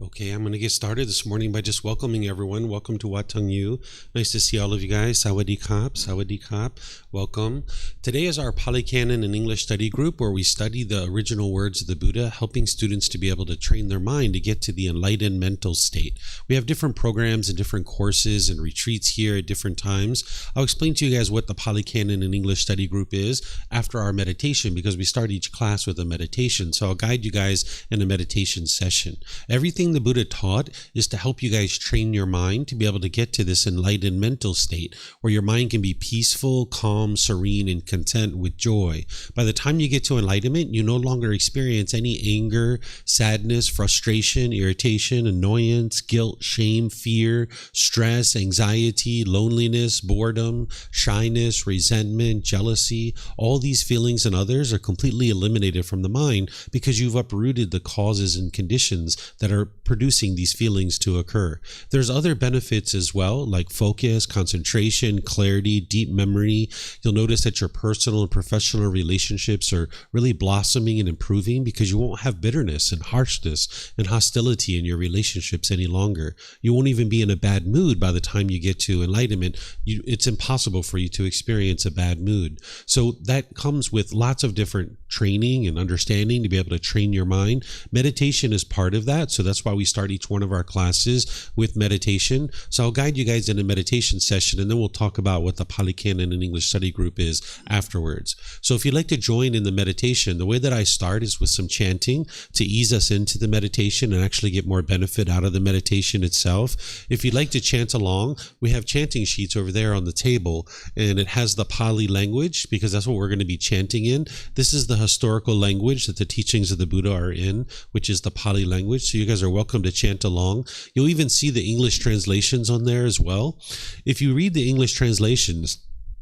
Okay, I'm going to get started this morning by just welcoming everyone. Welcome to Wat Tung Yu. Nice to see all of you guys. Sawadee Kap, Sawadee Kap. Welcome. Today is our Pali Canon and English study group where we study the original words of the Buddha, helping students to be able to train their mind to get to the enlightened mental state. We have different programs and different courses and retreats here at different times. I'll explain to you guys what the Pali Canon and English study group is after our meditation, because we start each class with a meditation. So I'll guide you guys in a meditation session. Everything the Buddha taught is to help you guys train your mind to be able to get to this enlightened mental state where your mind can be peaceful, calm, serene, and content with joy. By the time you get to enlightenment, you no longer experience any anger, sadness, frustration, irritation, annoyance, guilt, shame, fear, stress, anxiety, loneliness, boredom, shyness, resentment, jealousy. All these feelings and others are completely eliminated from the mind because you've uprooted the causes and conditions that are producing these feelings to occur. There's other benefits as well, like focus, concentration, clarity, deep memory. You'll notice that your personal and professional relationships are really blossoming and improving because you won't have bitterness and harshness and hostility in your relationships any longer. You won't even be in a bad mood by the time you get to enlightenment. It's impossible for you to experience a bad mood. So that comes with lots of different training and understanding to be able to train your mind. Meditation is part of that. So that's why we start each one of our classes with meditation. So I'll guide you guys in a meditation session, and then we'll talk about what the Pali Canon and English study group is afterwards. So if you'd like to join in the meditation, the way that I start is with some chanting to ease us into the meditation and actually get more benefit out of the meditation itself. If you'd like to chant along, we have chanting sheets over there on the table, and it has the Pali language because that's what we're going to be chanting in. This is the historical language that the teachings of the Buddha are in, which is the Pali language. So you guys are welcome to chant along. You'll even see the English translations on there as well. If you read the English translations,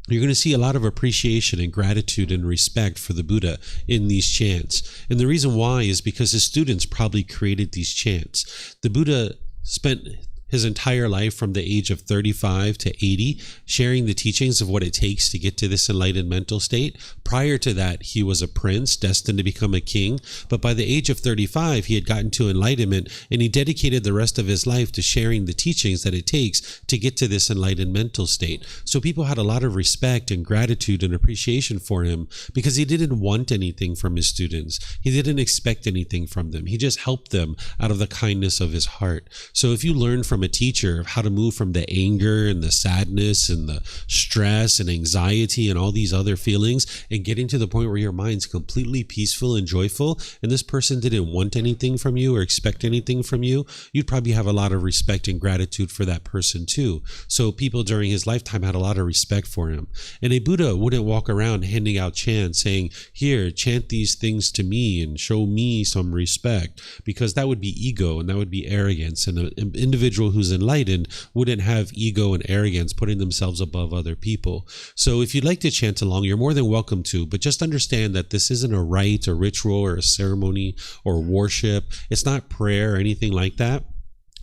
you're going to see a lot of appreciation and gratitude and respect for the Buddha in these chants. And the reason why is because his students probably created these chants. The Buddha spent his entire life from the age of 35 to 80, sharing the teachings of what it takes to get to this enlightened mental state. Prior to that, he was a prince destined to become a king. But by the age of 35, he had gotten to enlightenment, and he dedicated the rest of his life to sharing the teachings that it takes to get to this enlightened mental state. So people had a lot of respect and gratitude and appreciation for him because he didn't want anything from his students. He didn't expect anything from them. He just helped them out of the kindness of his heart. So if you learn from a teacher of how to move from the anger and the sadness and the stress and anxiety and all these other feelings and getting to the point where your mind's completely peaceful and joyful, and this person didn't want anything from you or expect anything from you, you'd probably have a lot of respect and gratitude for that person too. So people during his lifetime had a lot of respect for him. And a Buddha wouldn't walk around handing out chants saying, here, chant these things to me and show me some respect, because that would be ego and that would be arrogance. And an individual who's enlightened wouldn't have ego and arrogance, putting themselves above other people. So if you'd like to chant along, you're more than welcome to, but just understand that this isn't a rite, a ritual, or a ceremony, or worship. It's not prayer or anything like that.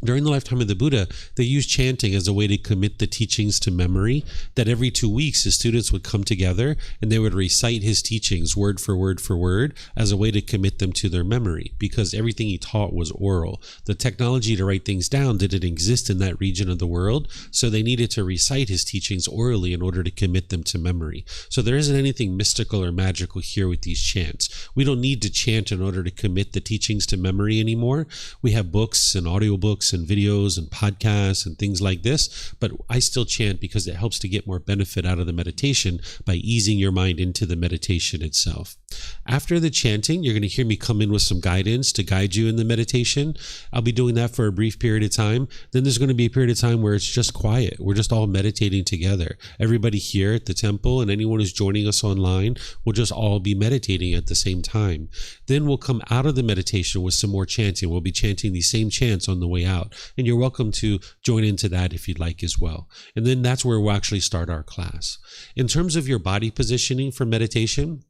During the lifetime of the Buddha, they used chanting as a way to commit the teachings to memory, that every 2 weeks his students would come together and they would recite his teachings word for word as a way to commit them to their memory, because everything he taught was oral. The technology to write things down didn't exist in that region of the world, so they needed to recite his teachings orally in order to commit them to memory. So there isn't anything mystical or magical here with these chants. We don't need to chant in order to commit the teachings to memory anymore. We have books and audiobooks and videos and podcasts and things like this, but I still chant because it helps to get more benefit out of the meditation by easing your mind into the meditation itself. After the chanting, you're going to hear me come in with some guidance to guide you in the meditation. I'll be doing that for a brief period of time. Then there's going to be a period of time where it's just quiet. We're just all meditating together. Everybody here at the temple and anyone who's joining us online will just all be meditating at the same time. Then we'll come out of the meditation with some more chanting. We'll be chanting these same chants on the way out, and you're welcome to join into that if you'd like as well. And then that's where we'll actually start our class. In terms of your body positioning for meditation,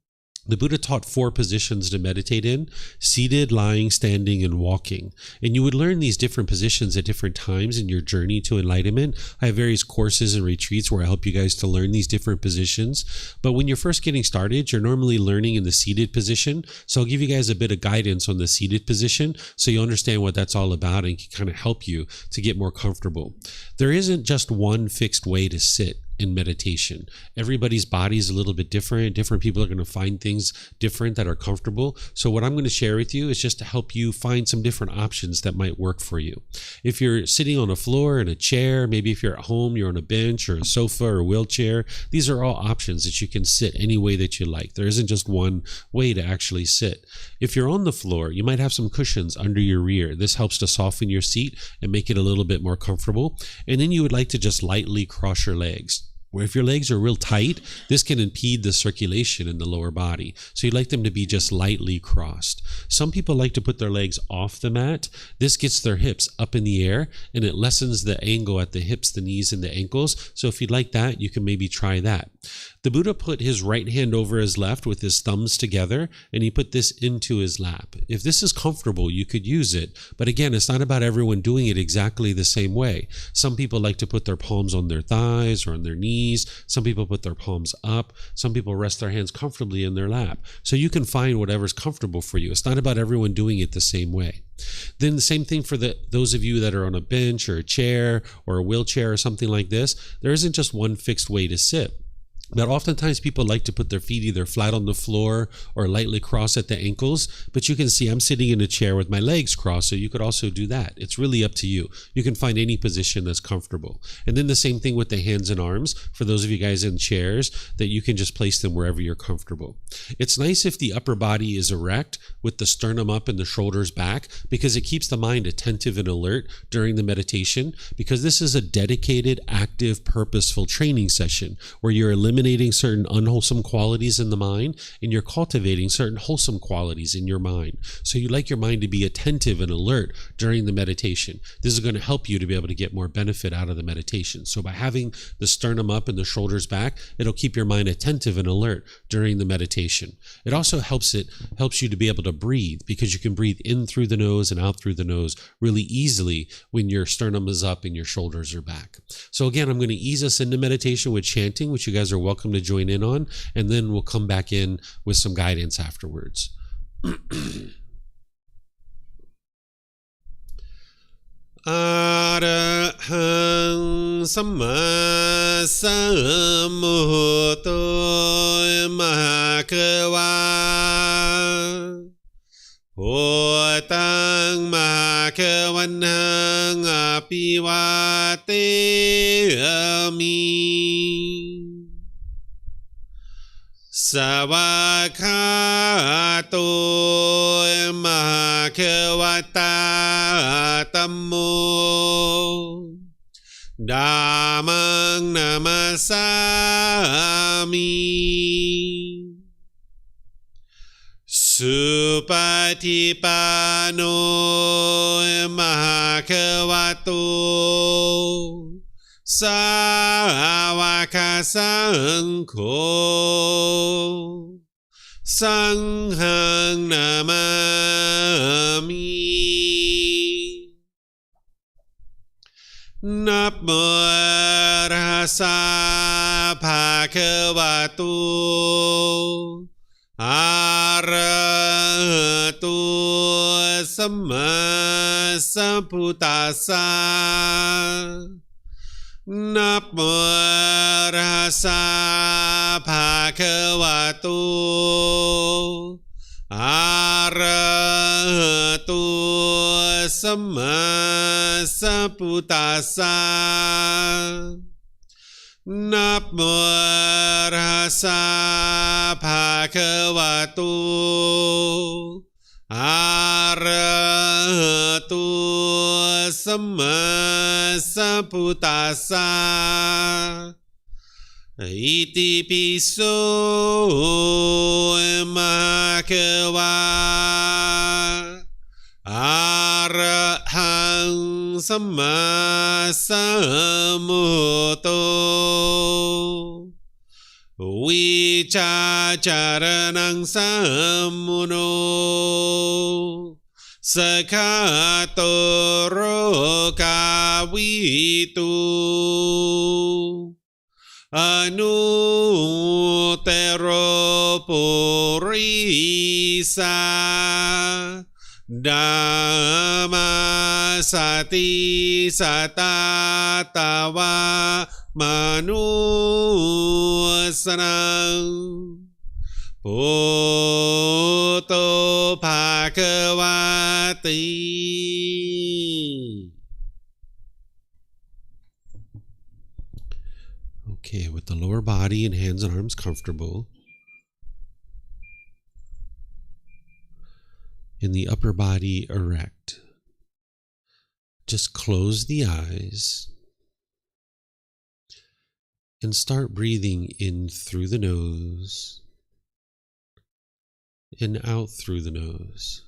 The Buddha taught 4 positions to meditate in: seated, lying, standing, and walking. And you would learn these different positions at different times in your journey to enlightenment. I have various courses and retreats where I help you guys to learn these different positions. But when you're first getting started, you're normally learning in the seated position. So I'll give you guys a bit of guidance on the seated position so you understand what that's all about and can kind of help you to get more comfortable. There isn't just one fixed way to sit in meditation. Everybody's body is a little bit different. Different people are going to find things different that are comfortable. So what I'm going to share with you is just to help you find some different options that might work for you. If you're sitting on a floor, in a chair, maybe if you're at home, you're on a bench or a sofa or a wheelchair, these are all options that you can sit any way that you like. There isn't just one way to actually sit. If you're on the floor, you might have some cushions under your rear. This helps to soften your seat and make it a little bit more comfortable. And then you would like to just lightly cross your legs. Where if your legs are real tight, this can impede the circulation in the lower body. So you'd like them to be just lightly crossed. Some people like to put their legs off the mat. This gets their hips up in the air and it lessens the angle at the hips, the knees, and the ankles. So if you'd like that, you can maybe try that. The Buddha put his right hand over his left with his thumbs together, and he put this into his lap. If this is comfortable, you could use it. But again, it's not about everyone doing it exactly the same way. Some people like to put their palms on their thighs or on their knees. Some people put their palms up. Some people rest their hands comfortably in their lap. So you can find whatever's comfortable for you. It's not about everyone doing it the same way. Then the same thing for those of you that are on a bench or a chair or a wheelchair or something like this. There isn't just one fixed way to sit. But oftentimes people like to put their feet either flat on the floor or lightly crossed at the ankles. But you can see I'm sitting in a chair with my legs crossed, so you could also do that. It's really up to you. You can find any position that's comfortable. And then the same thing with the hands and arms. For those of you guys in chairs, that you can just place them wherever you're comfortable. It's nice if the upper body is erect with the sternum up and the shoulders back, because it keeps the mind attentive and alert during the meditation, because this is a dedicated, active, purposeful training session where you're eliminating certain unwholesome qualities in the mind and you're cultivating certain wholesome qualities in your mind. So you like your mind to be attentive and alert during the meditation. This is going to help you to be able to get more benefit out of the meditation. So by having the sternum up and the shoulders back, it'll keep your mind attentive and alert during the meditation. It also helps you to be able to breathe, because you can breathe in through the nose and out through the nose really easily when your sternum is up and your shoulders are back. So again, I'm going to ease us into meditation with chanting, which you guys are welcome to join in on, and then we'll come back in with some guidance afterwards. Arahang Samma Sambuddho Mahakawa Bhutang Mahakavanang Apivateyami Savakato Mahakavata Tammo Dhammang Namasami Supatipano Mahakavato Sāvaka Saṅkho Saṅghang Namami Namo Tassa Bhagavato Arahato Samma Sambuddhassa Namo Tassa Bhagavato Arahato Samma Sambuddhassa Namo Tassa Bhagavato Arahato Samma Sambuddhassa Iti piso Bhagava Arahang Samma Sambuddho cha charanang sammuno sakhatoro kavitu anutero purisa Dhamma sati satatawa manusanang Poto Bhagavati. Okay, with the lower body and hands and arms comfortable, and the upper body erect, just close the eyes and start breathing in through the nose and out through the nose.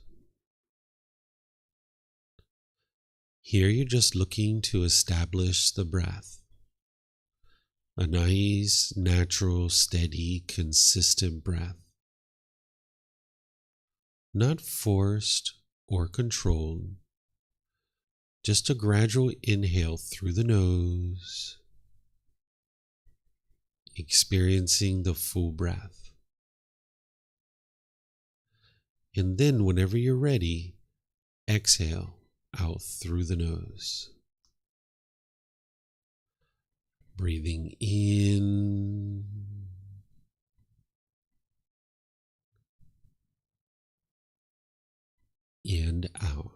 Here you're just looking to establish the breath. A nice, natural, steady, consistent breath. Not forced or controlled. Just a gradual inhale through the nose, experiencing the full breath. And then whenever you're ready, exhale out through the nose. Breathing in and out.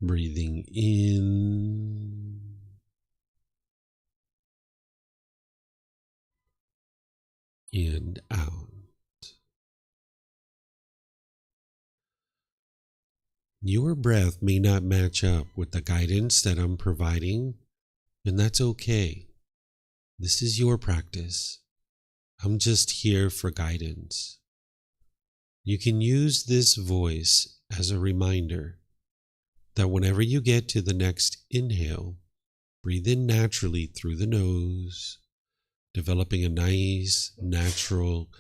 Breathing in and out. Your breath may not match up with the guidance that I'm providing, and that's okay. This is your practice. I'm just here for guidance. You can use this voice as a reminder that whenever you get to the next inhale, breathe in naturally through the nose, developing a nice, natural,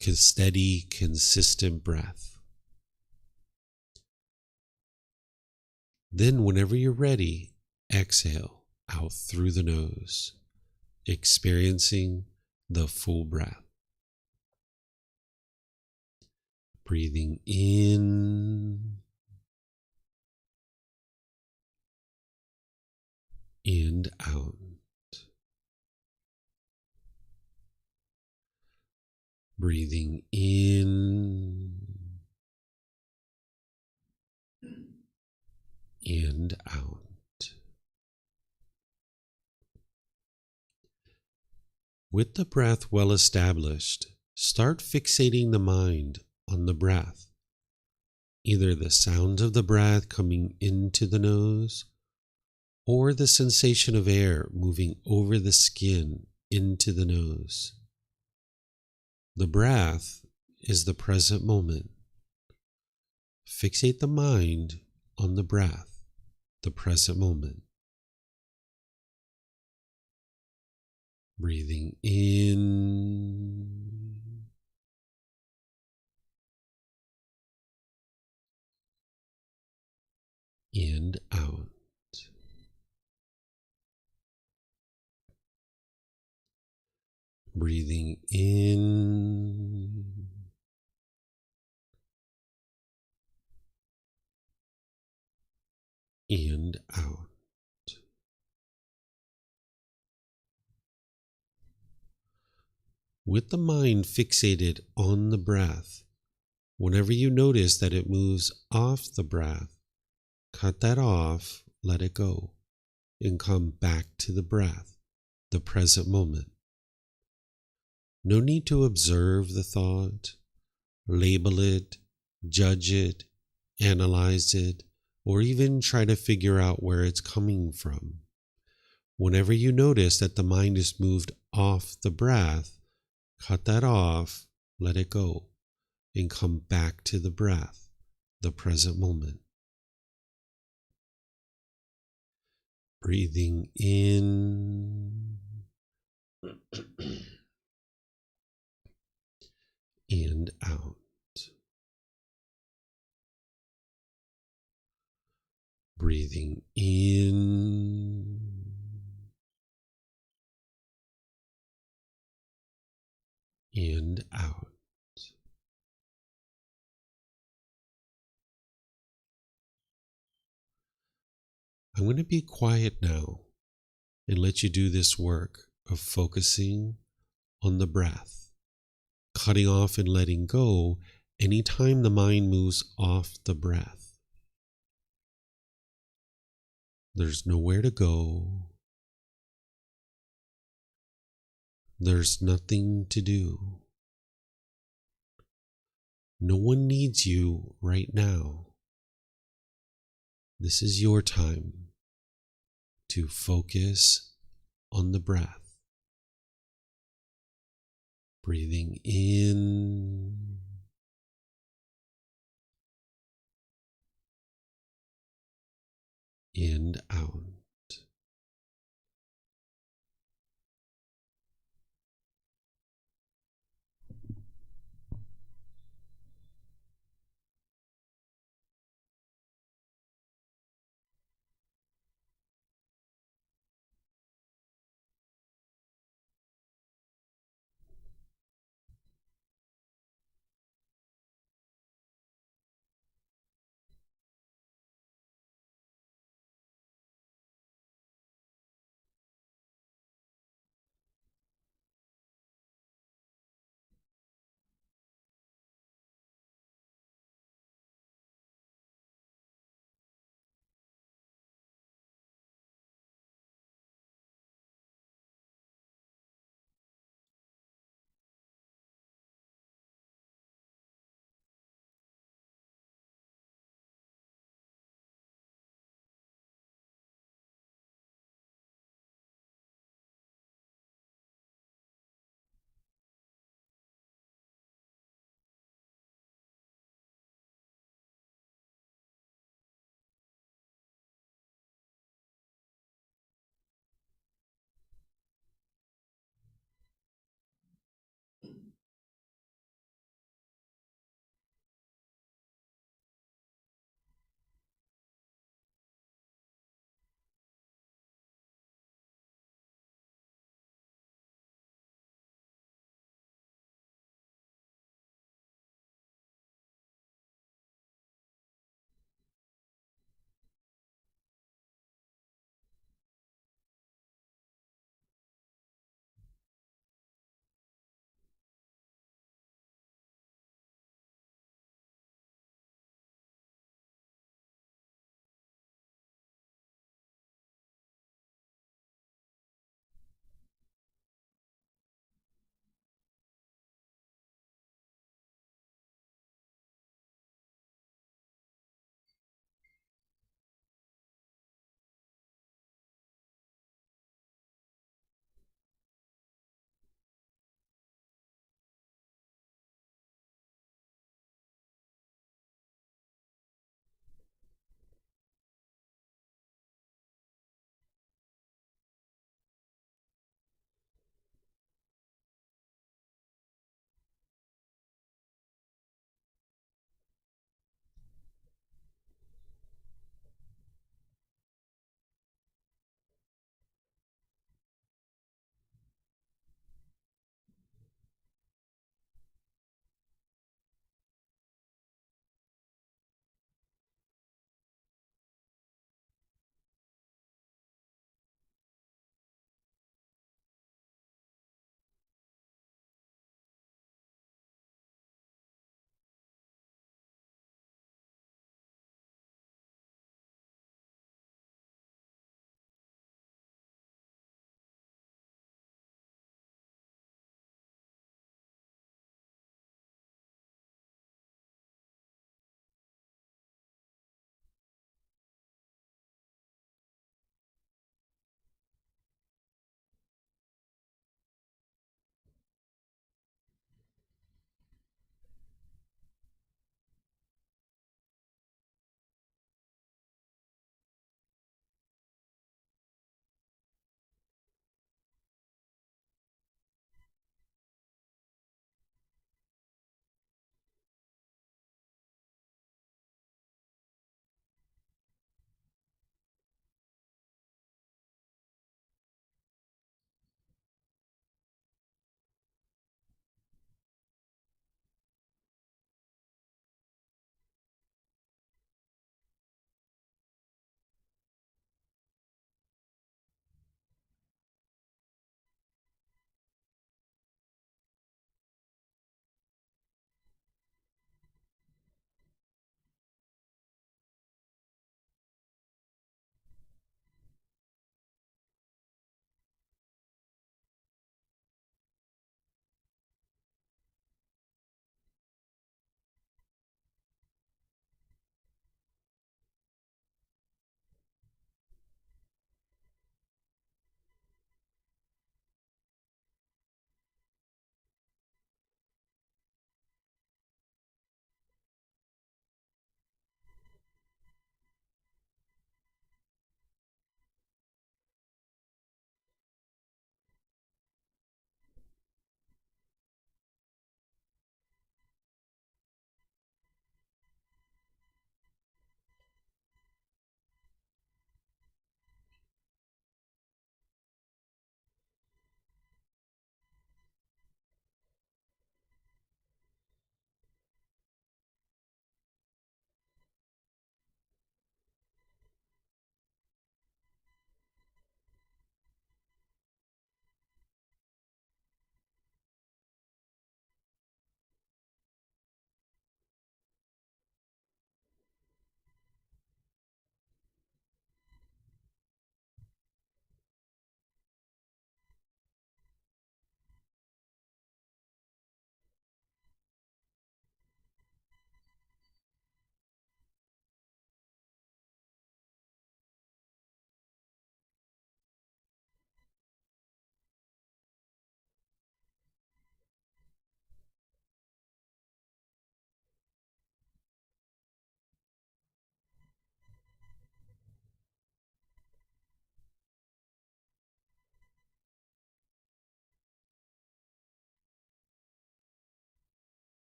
steady, consistent breath. Then whenever you're ready, exhale out through the nose, experiencing the full breath. Breathing in and out. Breathing in and out. With the breath well established, start fixating the mind on the breath, either the sound of the breath coming into the nose or the sensation of air moving over the skin into the nose. The breath is the present moment. Fixate the mind on the breath, the present moment. Breathing in and out. Breathing in and out. With the mind fixated on the breath, whenever you notice that it moves off the breath, cut that off, let it go, and come back to the breath, the present moment. No need to observe the thought, label it, judge it, analyze it, or even try to figure out where it's coming from. Whenever you notice that the mind is moved off the breath, cut that off, let it go, and come back to the breath, the present moment. Breathing in and out. Breathing in and out. I'm going to be quiet now and let you do this work of focusing on the breath, cutting off and letting go anytime the mind moves off the breath. There's nowhere to go. There's nothing to do. No one needs you right now. This is your time to focus on the breath. Breathing in and out.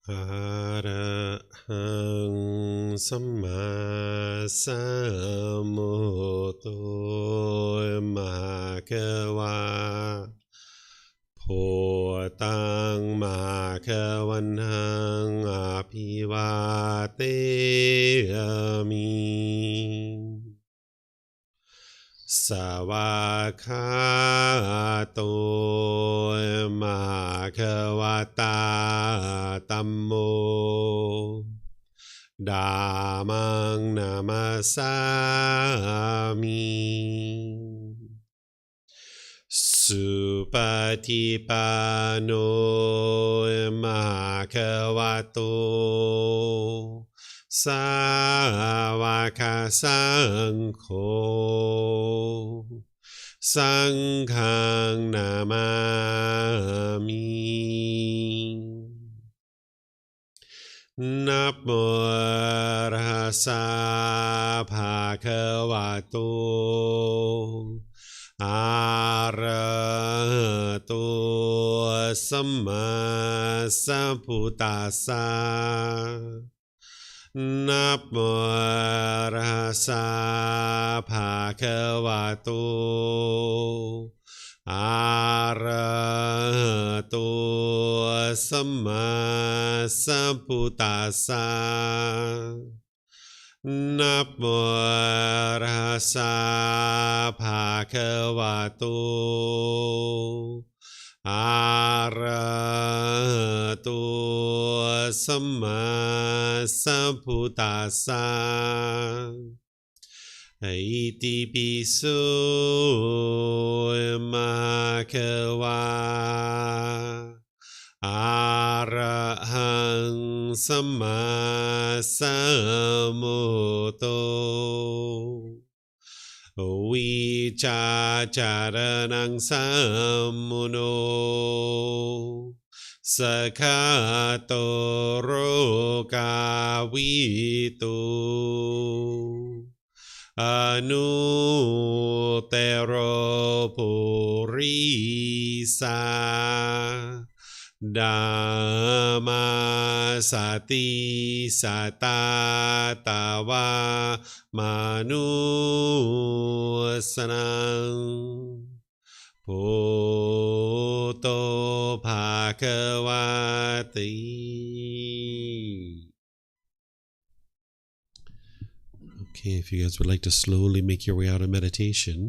อะระหังสัมมาสัมพุทโธมะคะวะโพตังมะคะวันหังอภิวาเตมิสวากขาโตมะคะวะตาธัมโมธัมมังนามัสสามิสุปฏิปันโนมะคะวะโตสาวกสังโฆสังฆังนามามินะโมตัสสะภะคะวะโตอะระหะโตสัมมาสัมพุทธัสสะนะโมตัสสะภะคะวะโตอะระหะโตสัมมาสัมพุทธัสสะนะโมตัสสะภะคะวะโตอะระหะโตสัมมาสัมพุทธัสสะอิติปิโสมะคะวะอะระหังสัมมาสัมพุทโธวิชาจารณังสัมมุโนสคาโตโรกาวิตุอนุเตโรปุริสาดัมมาสติสัตตาตาวามนุสนังพุทโธภะคะวะติ Okay, if you guys would like to slowly make your way out of meditation.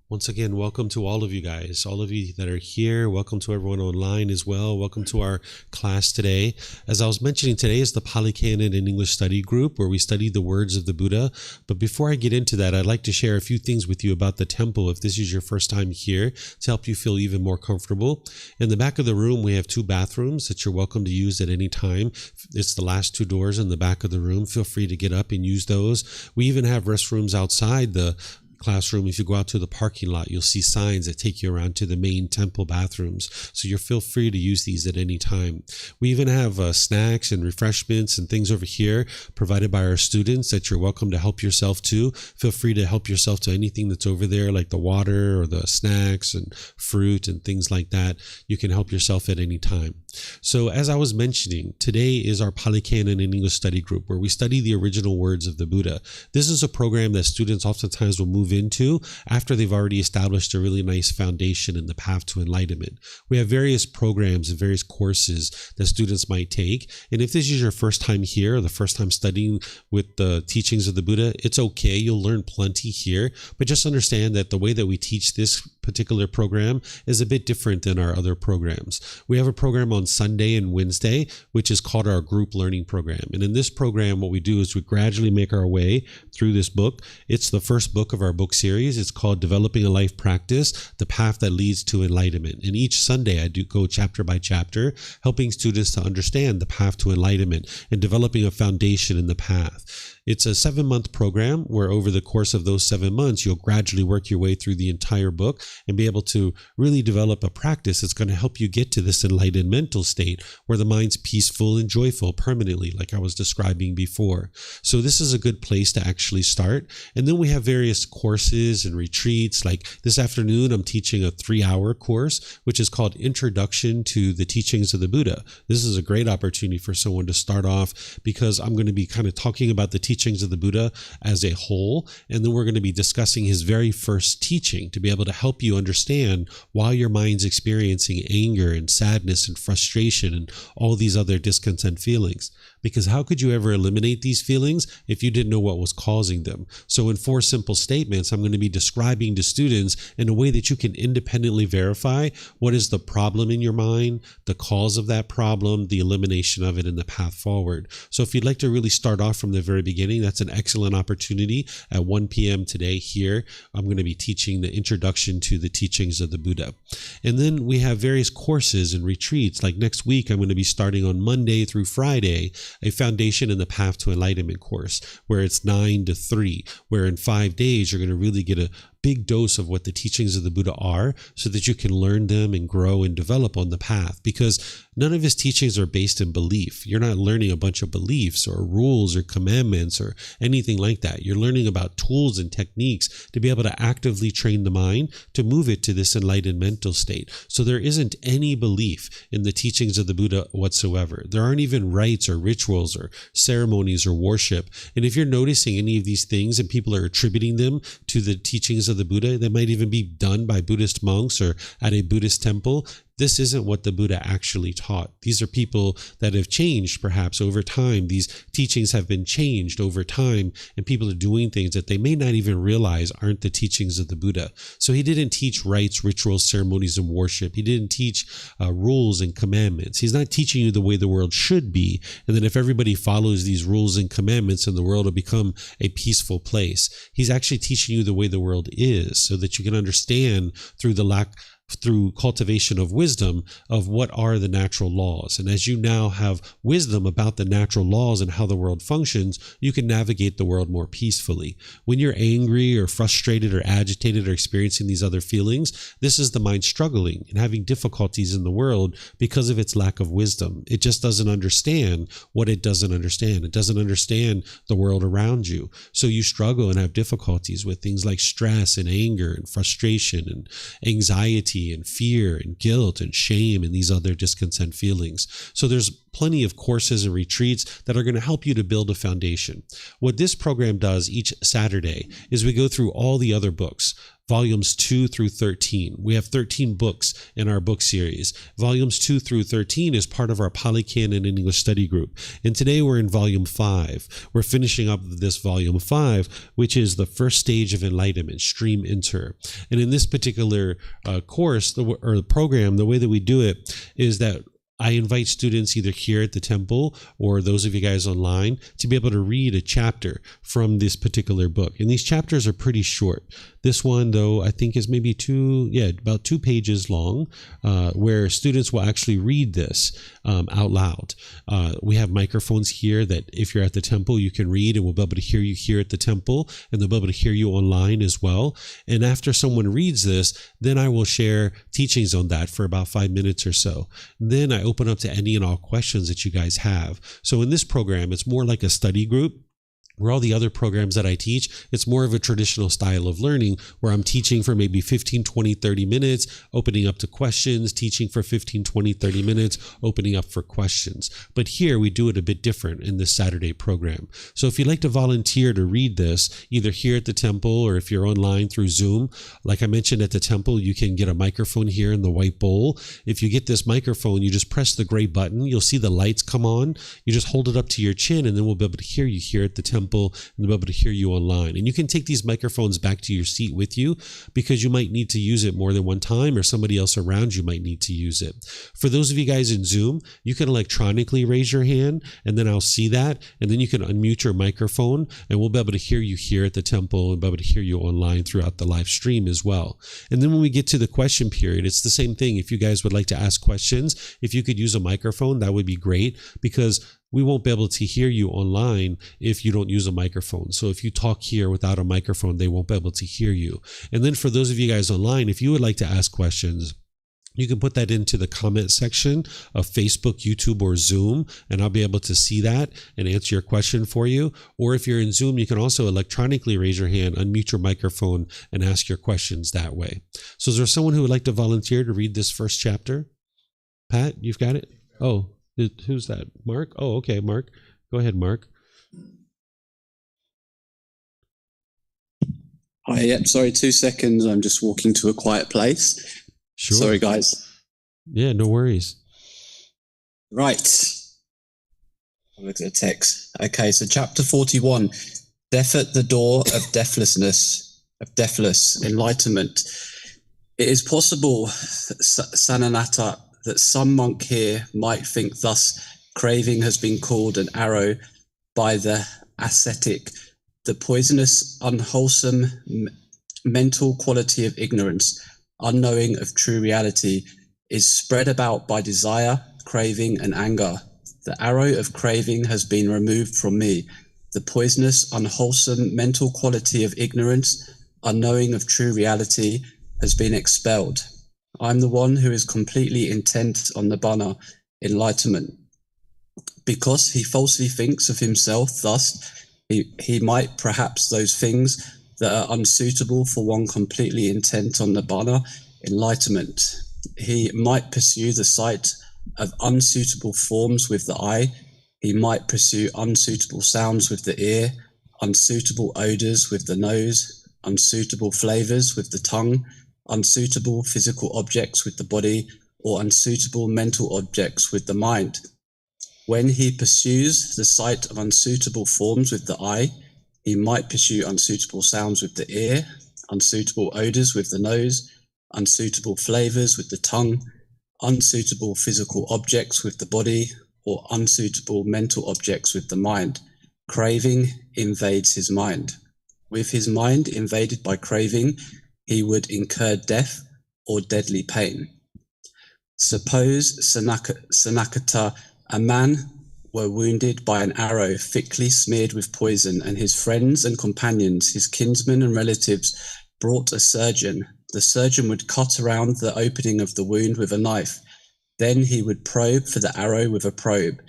Once again, welcome to all of you guys, all of you that are here. Welcome to everyone online as well. Welcome to our class today. As I was mentioning, today is the Pali Canon and English study group where we study the words of the Buddha. But before I get into that, I'd like to share a few things with you about the temple if this is your first time here to help you feel even more comfortable. In the back of the room, we have 2 bathrooms that you're welcome to use at any time. It's the last 2 doors in the back of the room. Feel free to get up and use those. We even have restrooms outside the classroom. If you go out to the parking lot, you'll see signs that take you around to the main temple bathrooms. So you feel free to use these at any time. We even have snacks and refreshments and things over here provided by our students that you're welcome to help yourself to. Feel free to help yourself to anything that's over there, like the water or the snacks and fruit and things like that. You can help yourself at any time. So as I was mentioning, today is our Pali Canon and English study group where we study the original words of the Buddha. This is a program that students oftentimes will move into after they've already established a really nice foundation in the path to enlightenment. We have various programs and various courses that students might take. And if this is your first time here or the first time studying with the teachings of the Buddha, it's okay. You'll learn plenty here. But just understand that the way that we teach this particular program is a bit different than our other programs. We have a program on Sunday and Wednesday, which is called our group learning program. And in this program, what we do is we gradually make our way through this book. It's the first book of our book series. It's called Developing a Life Practice, The Path That Leads to Enlightenment. And each Sunday I do go chapter by chapter, helping students to understand the path to enlightenment and developing a foundation in the path. It's a 7-month program where over the course of those 7 months, you'll gradually work your way through the entire book and be able to really develop a practice that's going to help you get to this enlightened mental state where the mind's peaceful and joyful permanently, like I was describing before. So this is a good place to actually start. And then we have various courses and retreats. Like this afternoon, I'm teaching a 3-hour course, which is called Introduction to the Teachings of the Buddha. This is a great opportunity for someone to start off because I'm going to be kind of talking about the teachings of the Buddha as a whole. And then we're going to be discussing his very first teaching to be able to help you understand why your mind's experiencing anger and sadness and frustration and all these other discontent feelings. Because how could you ever eliminate these feelings if you didn't know what was causing them? So in 4 simple statements, I'm going to be describing to students in a way that you can independently verify what is the problem in your mind, the cause of that problem, the elimination of it, and the path forward. So if you'd like to really start off from the very beginning, that's an excellent opportunity. At 1 p.m. today here, I'm going to be teaching the Introduction to the Teachings of the Buddha. And then we have various courses and retreats. Like next week, I'm going to be starting on Monday through Friday, a Foundation in the Path to Enlightenment course, where it's 9 to 3, where in 5 days, you're going to really get a big dose of what the teachings of the Buddha are so that you can learn them and grow and develop on the path, because none of his teachings are based in belief. You're not learning a bunch of beliefs or rules or commandments or anything like that. You're learning about tools and techniques to be able to actively train the mind to move it to this enlightened mental state. So there isn't any belief in the teachings of the Buddha whatsoever. There aren't even rites or rituals or ceremonies or worship. And if you're noticing any of these things and people are attributing them to the teachings of the Buddha, they might even be done by Buddhist monks or at a Buddhist temple. This isn't what the Buddha actually taught. These are people that have changed perhaps over time. These teachings have been changed over time, and people are doing things that they may not even realize aren't the teachings of the Buddha. So he didn't teach rites, rituals, ceremonies, and worship. He didn't teach rules and commandments. He's not teaching you the way the world should be, and then if everybody follows these rules and commandments, then the world will become a peaceful place. He's actually teaching you the way the world is so that you can understand through cultivation of wisdom of what are the natural laws. And as you now have wisdom about the natural laws and how the world functions, you can navigate the world more peacefully. When you're angry or frustrated or agitated or experiencing these other feelings, this is the mind struggling and having difficulties in the world because of its lack of wisdom. It just doesn't understand what it doesn't understand. It doesn't understand the world around you. So you struggle and have difficulties with things like stress and anger and frustration and anxiety and fear and guilt and shame and these other discontent feelings. So there's plenty of courses and retreats that are going to help you to build a foundation. What this program does each Saturday is we go through all the other books. Volumes 2 through 13. We have 13 books in our book series. Volumes 2 through 13 is part of our Pali Canon and English study group. And today we're in Volume 5. We're finishing up this Volume 5, which is the first stage of enlightenment, Stream Enter. And in this particular course, the program, the way that we do it is that I invite students either here at the temple or those of you guys online to be able to read a chapter from this particular book. And these chapters are pretty short. This one, though, I think is maybe about 2 pages long, where students will actually read this out loud. We have microphones here that if you're at the temple, you can read, and we'll be able to hear you here at the temple, and they'll be able to hear you online as well. And after someone reads this, then I will share teachings on that for about 5 minutes or so. Then I open up to any and all questions that you guys have. So in this program, it's more like a study group. Where all the other programs that I teach, it's more of a traditional style of learning where I'm teaching for maybe 15, 20, 30 minutes, opening up to questions, teaching for 15, 20, 30 minutes, opening up for questions. But here we do it a bit different in this Saturday program. So if you'd like to volunteer to read this, either here at the temple or if you're online through Zoom, like I mentioned at the temple, you can get a microphone here in the white bowl. If you get this microphone, you just press the gray button. You'll see the lights come on. You just hold it up to your chin, and then we'll be able to hear you here at the temple. And they'll be able to hear you online. And you can take these microphones back to your seat with you because you might need to use it more than one time, or somebody else around you might need to use it. For those of you guys in Zoom, you can electronically raise your hand, and then I'll see that, and then you can unmute your microphone, and we'll be able to hear you here at the temple and be able to hear you online throughout the live stream as well. And then when we get to the question period, it's the same thing. If you guys would like to ask questions, if you could use a microphone, that would be great, because we won't be able to hear you online if you don't use a microphone. So if you talk here without a microphone, they won't be able to hear you. And then for those of you guys online, if you would like to ask questions, you can put that into the comment section of Facebook, YouTube, or Zoom, and I'll be able to see that and answer your question for you. Or if you're in Zoom, you can also electronically raise your hand, unmute your microphone, and ask your questions that way. So is there someone who would like to volunteer to read this first chapter? Pat, you've got it? Oh, who's that? Mark? Oh, okay, Mark. Go ahead, Mark. Hi, yep, sorry, 2 seconds. I'm just walking to a quiet place. Sure. Sorry, guys. Yeah, no worries. Right. I'll look at the text. Okay, so chapter 41, Death at the Door of Deathlessness, of Deathless, Enlightenment. It is possible, Sananata, that some monk here might think thus: craving has been called an arrow by the ascetic, the poisonous, unwholesome mental quality of ignorance, unknowing of true reality, is spread about by desire, craving, and anger. The arrow of craving has been removed from me. The poisonous, unwholesome mental quality of ignorance, unknowing of true reality, has been expelled. I am the one who is completely intent on Nibbana, enlightenment. Because he falsely thinks of himself thus, he might perhaps those things that are unsuitable for one completely intent on Nibbana, enlightenment. He might pursue the sight of unsuitable forms with the eye. He might pursue unsuitable sounds with the ear, unsuitable odors with the nose, unsuitable flavors with the tongue, unsuitable physical objects with the body, or unsuitable mental objects with the mind. When he pursues the sight of unsuitable forms with the eye, he might pursue unsuitable sounds with the ear, unsuitable odors with the nose, unsuitable flavors with the tongue, unsuitable physical objects with the body, or unsuitable mental objects with the mind. Craving invades his mind. With his mind invaded by craving, he would incur death or deadly pain. Suppose, Sanakata, a man were wounded by an arrow thickly smeared with poison, and his friends and companions, his kinsmen and relatives, brought a surgeon. The surgeon would cut around the opening of the wound with a knife. Then he would probe for the arrow with a probe.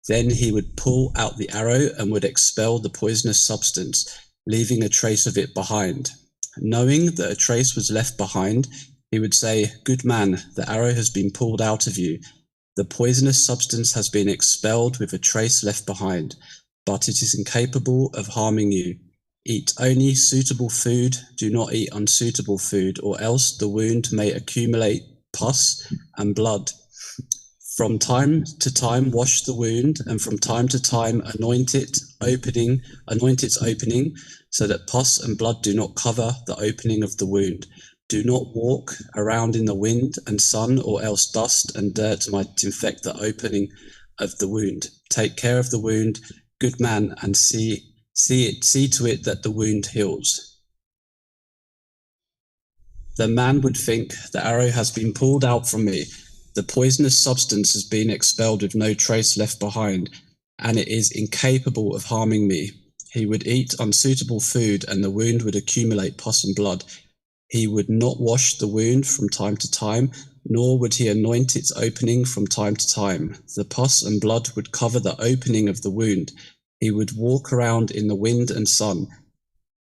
Then he would pull out the arrow and would expel the poisonous substance, leaving a trace of it behind. Knowing that a trace was left behind, he would say, "Good man, the arrow has been pulled out of you. The poisonous substance has been expelled with a trace left behind, but it is incapable of harming you. Eat only suitable food, do not eat unsuitable food, or else the wound may accumulate pus and blood. From time to time wash the wound, and from time to time anoint its opening, so that pus and blood do not cover the opening of the wound. Do not walk around in the wind and sun, or else dust and dirt might infect the opening of the wound. Take care of the wound, good man, and see to it that the wound heals." The man would think, "The arrow has been pulled out from me. The poisonous substance has been expelled with no trace left behind, and it is incapable of harming me." He would eat unsuitable food, and the wound would accumulate pus and blood. He would not wash the wound from time to time, nor would he anoint its opening from time to time. The pus and blood would cover the opening of the wound. He would walk around in the wind and sun,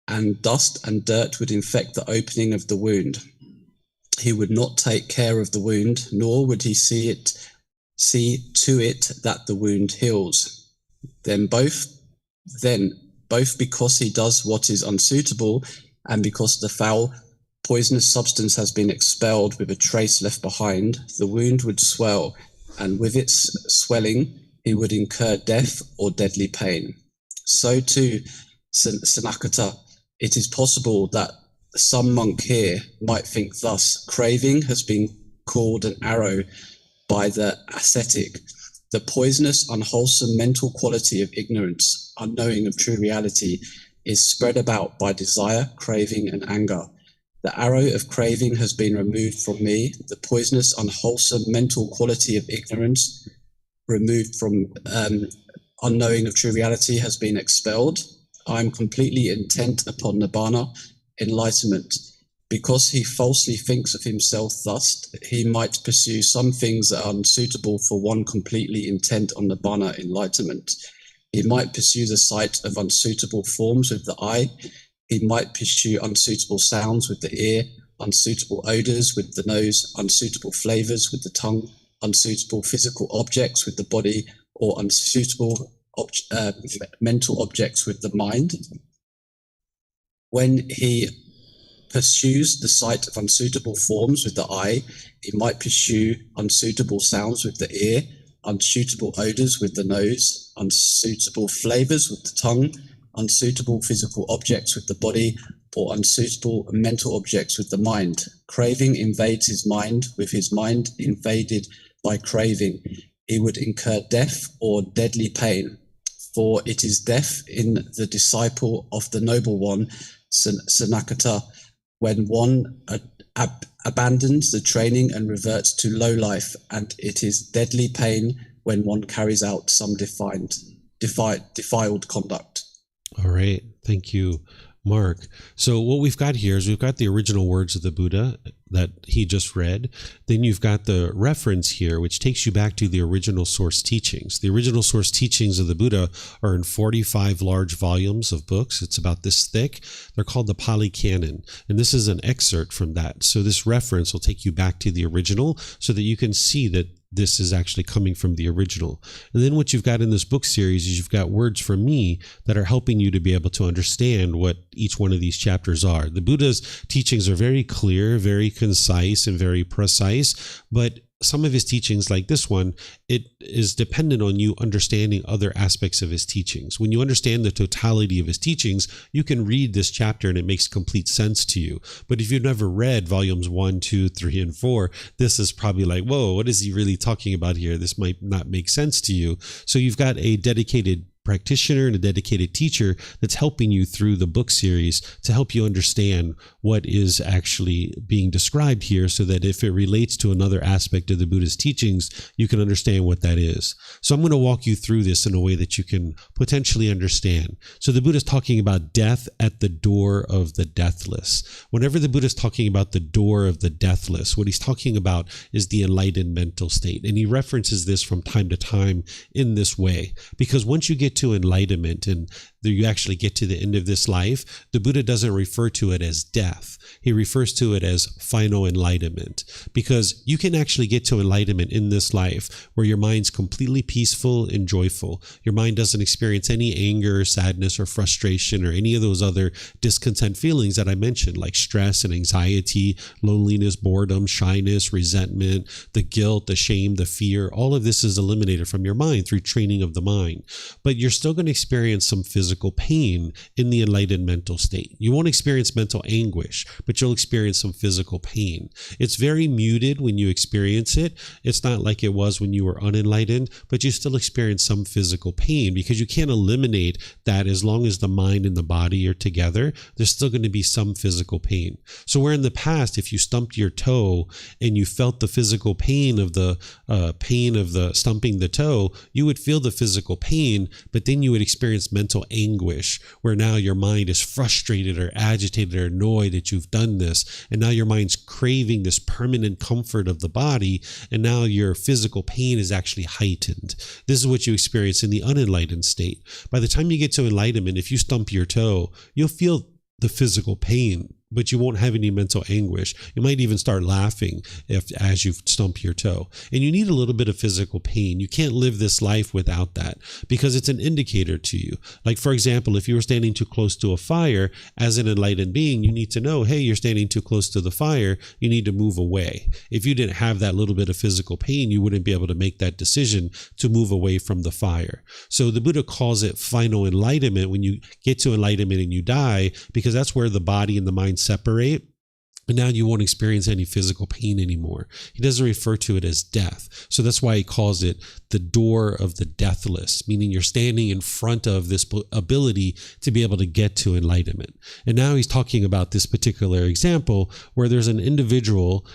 and dust and dirt would infect the opening of the wound. He would not take care of the wound, nor would he see to it that the wound heals. Then both because he does what is unsuitable, and because the foul poisonous substance has been expelled with a trace left behind, the wound would swell, and with its swelling he would incur death or deadly pain. So too, Sanakata, it is possible that some monk here might think thus: craving has been called an arrow by the ascetic, the poisonous, unwholesome mental quality of ignorance, unknowing of true reality, is spread about by desire, craving, and anger. The arrow of craving has been removed from me. The poisonous, unwholesome mental quality of ignorance removed from unknowing of true reality has been expelled. I am completely intent upon nibbana, enlightenment. Because he falsely thinks of himself thus, he might pursue some things that are unsuitable for one completely intent on nibbana, enlightenment. He might pursue the sight of unsuitable forms with the eye. He might pursue unsuitable sounds with the ear, unsuitable odors with the nose, unsuitable flavors with the tongue, unsuitable physical objects with the body, or unsuitable mental objects with the mind. When he pursues the sight of unsuitable forms with the eye, he might pursue unsuitable sounds with the ear, unsuitable odors with the nose, unsuitable flavors with the tongue, unsuitable physical objects with the body, or unsuitable mental objects with the mind. Craving invades his mind. With his mind invaded by craving, he would incur death or deadly pain. For it is death in the disciple of the noble one, Sanakata, when one abandons the training and reverts to low life, and it is deadly pain when one carries out some defiled conduct. All right. Thank you, Mark. So what we've got here is we've got the original words of the Buddha that he just read. Then you've got the reference here, which takes you back to the original source teachings. The original source teachings of the Buddha are in 45 large volumes of books. It's about this thick. They're called the Pali Canon. And this is an excerpt from that. So this reference will take you back to the original so that you can see that this is actually coming from the original. And then what you've got in this book series is you've got words from me that are helping you to be able to understand what each one of these chapters are. The Buddha's teachings are very clear, very concise, and very precise, but some of his teachings, like this one, it is dependent on you understanding other aspects of his teachings. When you understand the totality of his teachings, you can read this chapter and it makes complete sense to you. But if you've never read volumes 1, 2, 3, and 4, this is probably like, whoa, what is he really talking about here? This might not make sense to you. So you've got a dedicated practitioner and a dedicated teacher that's helping you through the book series to help you understand what is actually being described here, so that if it relates to another aspect of the Buddha's teachings, you can understand what that is. So I'm going to walk you through this in a way that you can potentially understand. So the Buddha's talking about death at the door of the deathless. Whenever the Buddha's talking about the door of the deathless, what he's talking about is the enlightened mental state. And he references this from time to time in this way, because once you get to enlightenment and you actually get to the end of this life, the Buddha doesn't refer to it as death. He refers to it as final enlightenment, because you can actually get to enlightenment in this life where your mind's completely peaceful and joyful. Your mind doesn't experience any anger, sadness, or frustration, or any of those other discontent feelings that I mentioned, like stress and anxiety, loneliness, boredom, shyness, resentment, the guilt, the shame, the fear. All of this is eliminated from your mind through training of the mind. But you're still going to experience some physical pain in the enlightened mental state. You won't experience mental anguish, but you'll experience some physical pain. It's very muted when you experience it. It's not like it was when you were unenlightened, but you still experience some physical pain, because you can't eliminate that. As long as the mind and the body are together, there's still going to be some physical pain. So where in the past, if you stumped your toe and you felt the physical pain of the stumping the toe, you would feel the physical pain, but then you would experience mental anguish, where now your mind is frustrated or agitated or annoyed that you've done this, and now your mind's craving this permanent comfort of the body, and now your physical pain is actually heightened. This is what you experience in the unenlightened state. By the time you get to enlightenment, if you stump your toe, you'll feel the physical pain, but you won't have any mental anguish. You might even start laughing as you stump your toe. And you need a little bit of physical pain. You can't live this life without that, because it's an indicator to you. Like, for example, if you were standing too close to a fire, as an enlightened being, you need to know, hey, you're standing too close to the fire. You need to move away. If you didn't have that little bit of physical pain, you wouldn't be able to make that decision to move away from the fire. So the Buddha calls it final enlightenment when you get to enlightenment and you die, because that's where the body and the mind separate. And now you won't experience any physical pain anymore. He doesn't refer to it as death. So that's why he calls it the door of the deathless, meaning you're standing in front of this ability to be able to get to enlightenment. And now he's talking about this particular example where there's an individual,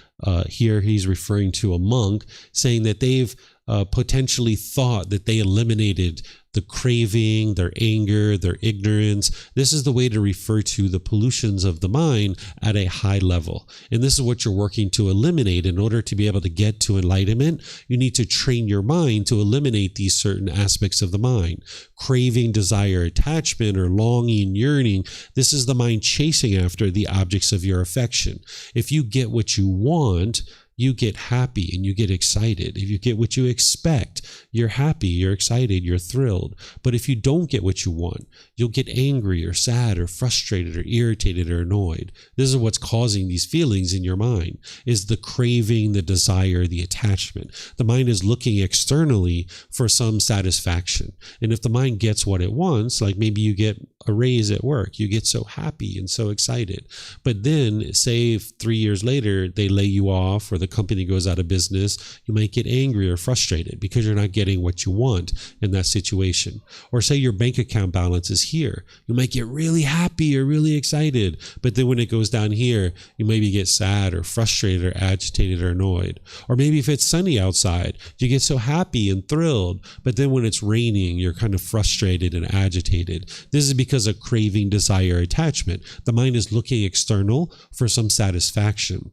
here he's referring to a monk, saying that they've potentially thought that they eliminated the craving, their anger, their ignorance. This is the way to refer to the pollutions of the mind at a high level. And this is what you're working to eliminate. In order to be able to get to enlightenment, you need to train your mind to eliminate these certain aspects of the mind. Craving, desire, attachment, or longing, yearning. This is the mind chasing after the objects of your affection. If you get what you want, you get happy and you get excited. If you get what you expect, you're happy, you're excited, you're thrilled. But if you don't get what you want, you'll get angry or sad or frustrated or irritated or annoyed. This is what's causing these feelings in your mind, is the craving, the desire, the attachment. The mind is looking externally for some satisfaction. And if the mind gets what it wants, like maybe you get a raise at work, you get so happy and so excited. But then say 3 years later, they lay you off or the company goes out of business, you might get angry or frustrated because you're not getting what you want in that situation. Or say your bank account balance is here, you might get really happy or really excited, but then when it goes down here, you maybe get sad or frustrated or agitated or annoyed. Or maybe if it's sunny outside, you get so happy and thrilled, but then when it's raining, you're kind of frustrated and agitated. This is because of craving, desire, attachment. The mind is looking external for some satisfaction.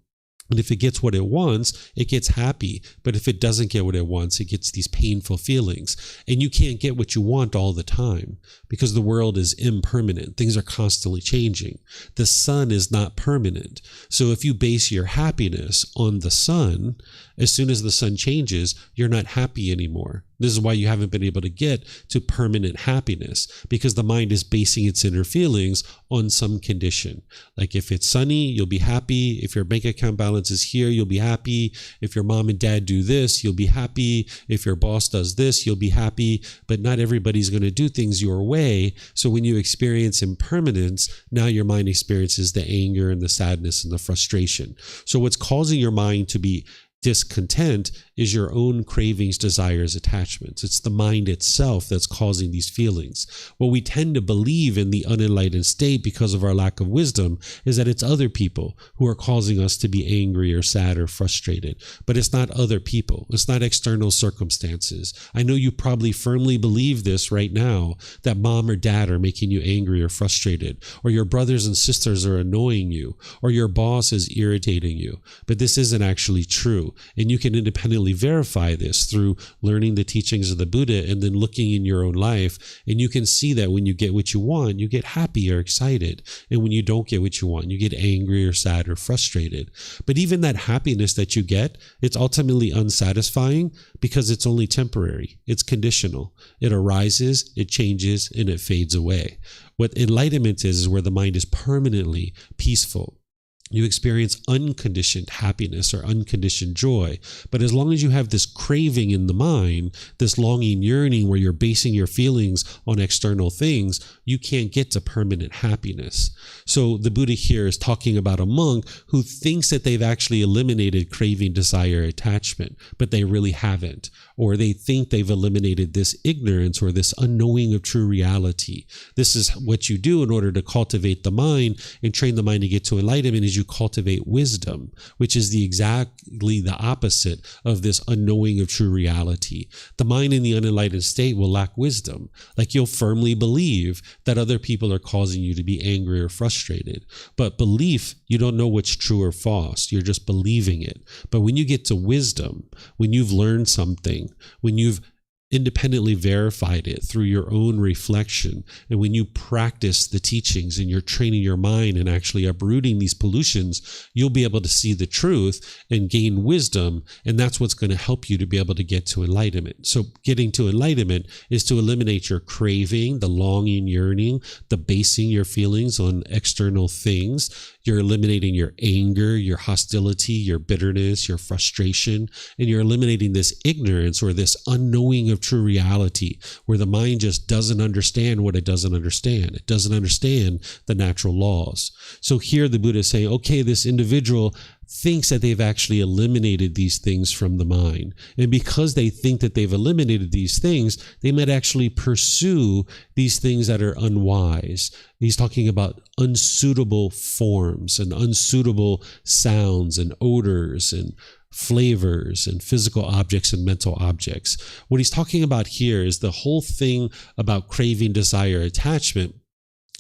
And if it gets what it wants, it gets happy. But if it doesn't get what it wants, it gets these painful feelings. And you can't get what you want all the time because the world is impermanent. Things are constantly changing. The sun is not permanent. So if you base your happiness on the sun, as soon as the sun changes, you're not happy anymore. This is why you haven't been able to get to permanent happiness, because the mind is basing its inner feelings on some condition. Like if it's sunny, you'll be happy. If your bank account balance is here, you'll be happy. If your mom and dad do this, you'll be happy. If your boss does this, you'll be happy. But not everybody's going to do things your way. So when you experience impermanence, now your mind experiences the anger and the sadness and the frustration. So what's causing your mind to be discontent is your own cravings, desires, attachments. It's the mind itself that's causing these feelings. What we tend to believe in the unenlightened state because of our lack of wisdom is that it's other people who are causing us to be angry or sad or frustrated. But it's not other people. It's not external circumstances. I know you probably firmly believe this right now, that mom or dad are making you angry or frustrated, or your brothers and sisters are annoying you, or your boss is irritating you. But this isn't actually true. And you can independently verify this through learning the teachings of the Buddha and then looking in your own life. And you can see that when you get what you want, you get happy or excited. And when you don't get what you want, you get angry or sad or frustrated. But even that happiness that you get, it's ultimately unsatisfying because it's only temporary. It's conditional. It arises, it changes, and it fades away. What enlightenment is where the mind is permanently peaceful. You experience unconditioned happiness or unconditioned joy. But as long as you have this craving in the mind, this longing, yearning, where you're basing your feelings on external things, you can't get to permanent happiness. So the Buddha here is talking about a monk who thinks that they've actually eliminated craving, desire, attachment, but they really haven't. Or they think they've eliminated this ignorance or this unknowing of true reality. This is what you do in order to cultivate the mind and train the mind to get to enlightenment, is you cultivate wisdom, which is exactly the opposite of this unknowing of true reality. The mind in the unenlightened state will lack wisdom. Like you'll firmly believe that other people are causing you to be angry or frustrated. But belief, you don't know what's true or false. You're just believing it. But when you get to wisdom, when you've learned something, when you've independently verified it through your own reflection, and when you practice the teachings and you're training your mind and actually uprooting these pollutions, you'll be able to see the truth and gain wisdom, and that's what's going to help you to be able to get to enlightenment. So getting to enlightenment is to eliminate your craving, the longing, yearning, the basing your feelings on external things. You're eliminating your anger, your hostility, your bitterness, your frustration, and you're eliminating this ignorance or this unknowing of true reality, where the mind just doesn't understand what it doesn't understand. It doesn't understand the natural laws. So here the Buddha is saying, okay, this individual thinks that they've actually eliminated these things from the mind. And because they think that they've eliminated these things, they might actually pursue these things that are unwise. He's talking about unsuitable forms and unsuitable sounds and odors and flavors and physical objects and mental objects. What he's talking about here is the whole thing about craving, desire, attachment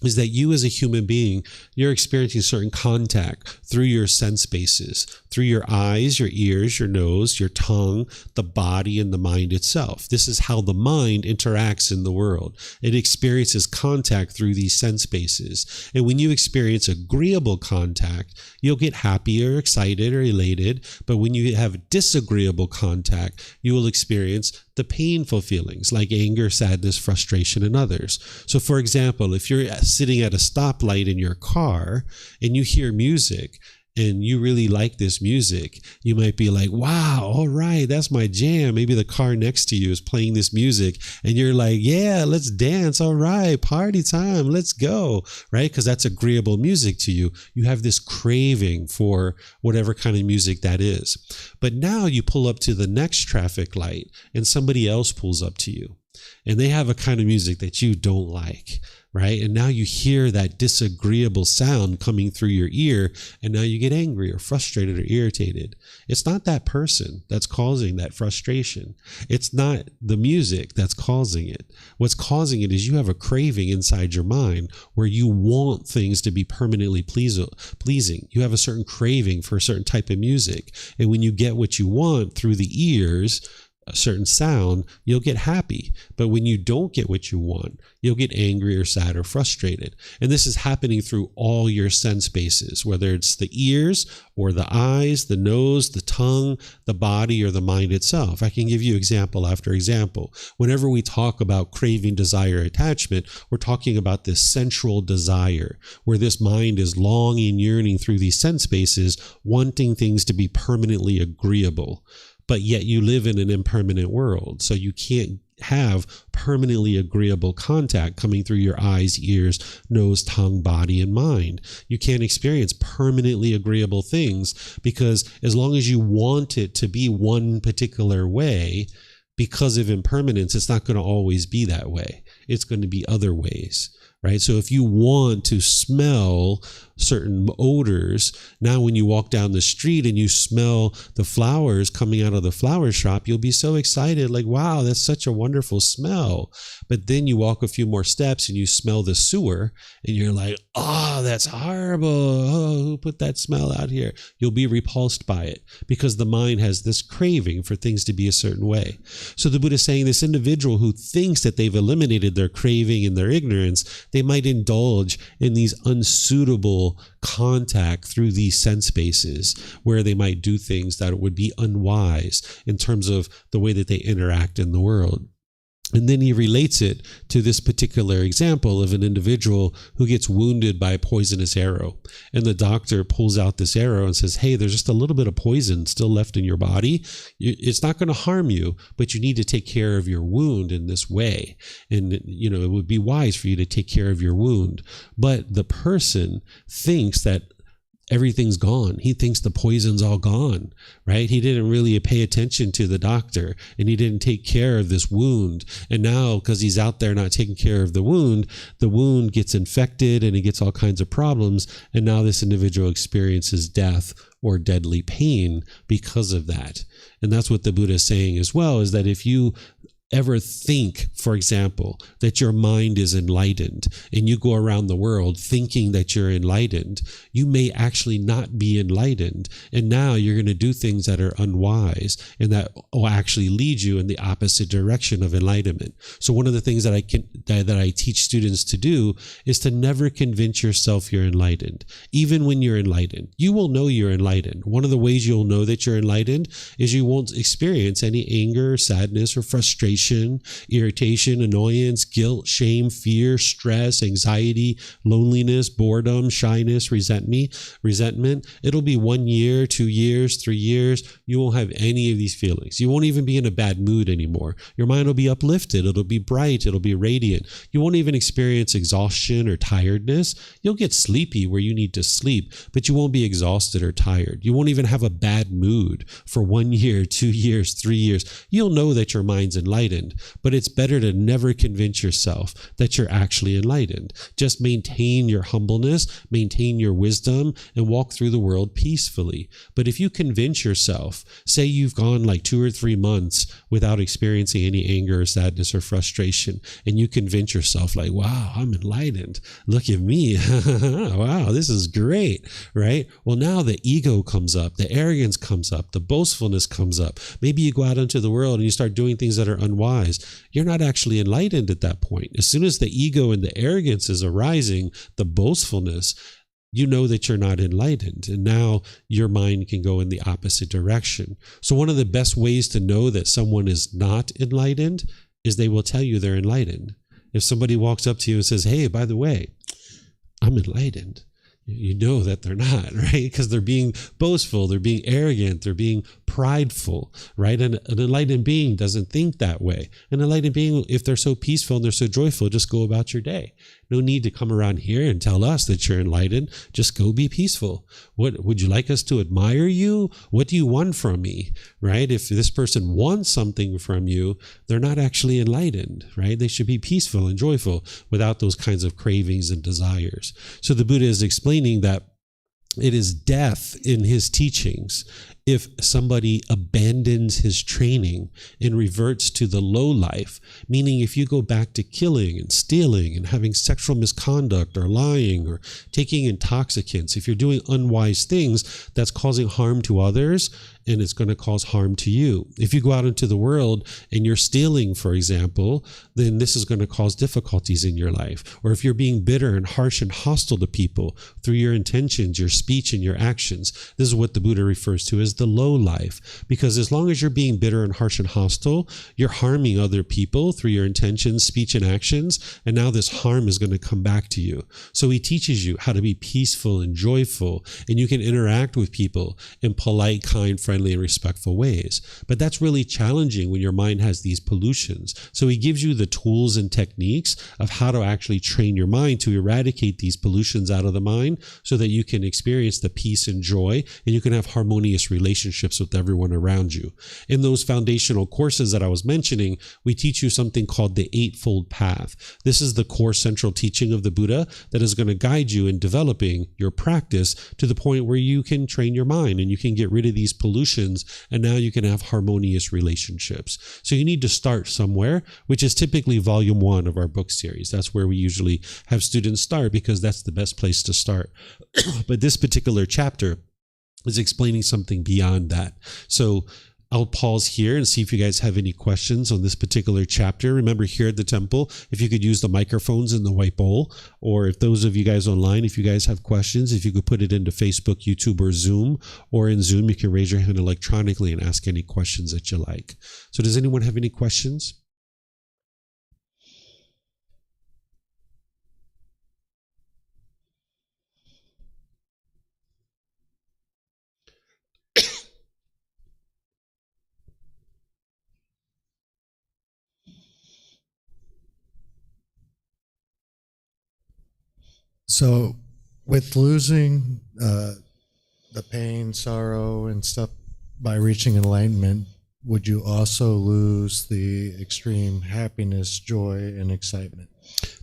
is that you as a human being, you're experiencing certain contact through your sense bases, through your eyes, your ears, your nose, your tongue, the body, and the mind itself. This is how the mind interacts in the world. It experiences contact through these sense bases. And when you experience agreeable contact, you'll get happy or excited or elated. But when you have disagreeable contact, you will experience the painful feelings like anger, sadness, frustration, and others. So for example, if you're sitting at a stoplight in your car and you hear music and you really like this music, you might be like, wow, all right, that's my jam. Maybe the car next to you is playing this music and you're like, yeah, let's dance. All right, party time, let's go, right? Because that's agreeable music to you. You have this craving for whatever kind of music that is. But now you pull up to the next traffic light and somebody else pulls up to you and they have a kind of music that you don't like, right? And now you hear that disagreeable sound coming through your ear, and now you get angry or frustrated or irritated. It's not that person that's causing that frustration. It's not the music that's causing it. What's causing it is you have a craving inside your mind where you want things to be permanently pleasing. You have a certain craving for a certain type of music. And when you get what you want through the ears, a certain sound, you'll get happy. But when you don't get what you want, you'll get angry or sad or frustrated. And this is happening through all your sense bases, whether it's the ears or the eyes, the nose, the tongue, the body, or the mind itself. I can give you example after example. Whenever we talk about craving, desire, attachment, we're talking about this central desire, where this mind is longing, yearning through these sense bases, wanting things to be permanently agreeable. But yet you live in an impermanent world, so you can't have permanently agreeable contact coming through your eyes, ears, nose, tongue, body, and mind. You can't experience permanently agreeable things because as long as you want it to be one particular way, because of impermanence, it's not going to always be that way. It's going to be other ways. Right? So if you want to smell certain odors, now when you walk down the street and you smell the flowers coming out of the flower shop, you'll be so excited, like, wow, that's such a wonderful smell. But then you walk a few more steps and you smell the sewer and you're like, oh, that's horrible. Oh, who put that smell out here? You'll be repulsed by it because the mind has this craving for things to be a certain way. So the Buddha is saying this individual who thinks that they've eliminated their craving and their ignorance, they might indulge in these unsuitable contact through these sense bases where they might do things that would be unwise in terms of the way that they interact in the world. And then he relates it to this particular example of an individual who gets wounded by a poisonous arrow. And the doctor pulls out this arrow and says, hey, there's just a little bit of poison still left in your body. It's not going to harm you, but you need to take care of your wound in this way. And, you know, it would be wise for you to take care of your wound. But the person thinks that everything's gone. He thinks the poison's all gone, right? He didn't really pay attention to the doctor and he didn't take care of this wound. And now, because he's out there not taking care of the wound gets infected and it gets all kinds of problems. And now this individual experiences death or deadly pain because of that. And that's what the Buddha is saying as well, is that if you ever think, for example, that your mind is enlightened and you go around the world thinking that you're enlightened, you may actually not be enlightened. And now you're going to do things that are unwise and that will actually lead you in the opposite direction of enlightenment. So one of the things that I teach students to do is to never convince yourself you're enlightened. Even when you're enlightened, you will know you're enlightened. One of the ways you'll know that you're enlightened is you won't experience any anger, sadness, or frustration, irritation, annoyance, guilt, shame, fear, stress, anxiety, loneliness, boredom, shyness, resentment. It'll be 1 year, 2 years, 3 years. You won't have any of these feelings. You won't even be in a bad mood anymore. Your mind will be uplifted. It'll be bright. It'll be radiant. You won't even experience exhaustion or tiredness. You'll get sleepy where you need to sleep, but you won't be exhausted or tired. You won't even have a bad mood for 1 year, 2 years, 3 years. You'll know that your mind's enlightened. enlightened, but it's better to never convince yourself that you're actually enlightened. Just maintain your humbleness, maintain your wisdom, and walk through the world peacefully. But if you convince yourself, say you've gone like 2 or 3 months without experiencing any anger or sadness or frustration, and you convince yourself like, wow, I'm enlightened. Look at me. Wow, this is great, right? Well, now the ego comes up, the arrogance comes up, the boastfulness comes up. Maybe you go out into the world and you start doing things that are unwise. You're not actually enlightened at that point. As soon as the ego and the arrogance is arising, the boastfulness, you know that you're not enlightened. And now your mind can go in the opposite direction. So one of the best ways to know that someone is not enlightened is they will tell you they're enlightened. If somebody walks up to you and says, hey, by the way, I'm enlightened, you know that they're not, right? Because they're being boastful, they're being arrogant, they're being prideful, right? And an enlightened being doesn't think that way. An enlightened being, if they're so peaceful and they're so joyful, just go about your day. No need to come around here and tell us that you're enlightened. Just go be peaceful. What would you like us to admire you? What do you want from me, right? If this person wants something from you, they're not actually enlightened, right? They should be peaceful and joyful without those kinds of cravings and desires. So the Buddha is explaining that it is death in his teachings if somebody abandons his training and reverts to the low life, meaning if you go back to killing and stealing and having sexual misconduct or lying or taking intoxicants, if you're doing unwise things that's causing harm to others, and it's going to cause harm to you. If you go out into the world and you're stealing, for example, then this is going to cause difficulties in your life. Or if you're being bitter and harsh and hostile to people through your intentions, your speech, and your actions, this is what the Buddha refers to as the low life. Because as long as you're being bitter and harsh and hostile, you're harming other people through your intentions, speech, and actions, and now this harm is going to come back to you. So he teaches you how to be peaceful and joyful, and you can interact with people in polite, kind, friendly, and respectful ways. But that's really challenging when your mind has these pollutions. So he gives you the tools and techniques of how to actually train your mind to eradicate these pollutions out of the mind so that you can experience the peace and joy, and you can have harmonious relationships with everyone around you. In those foundational courses that I was mentioning, we teach you something called the Eightfold Path. This is the core central teaching of the Buddha that is going to guide you in developing your practice to the point where you can train your mind and you can get rid of these pollutions, and now you can have harmonious relationships. So you need to start somewhere, which is typically volume 1 of our book series. That's where we usually have students start because that's the best place to start. But this particular chapter is explaining something beyond that. So I'll pause here and see if you guys have any questions on this particular chapter. Remember, here at the temple, if you could use the microphones in the white bowl, or if those of you guys online, if you guys have questions, if you could put it into Facebook, YouTube, or Zoom, or in Zoom, you can raise your hand electronically and ask any questions that you like. So does anyone have any questions? So with losing the pain, sorrow, and stuff by reaching enlightenment, would you also lose the extreme happiness, joy, and excitement?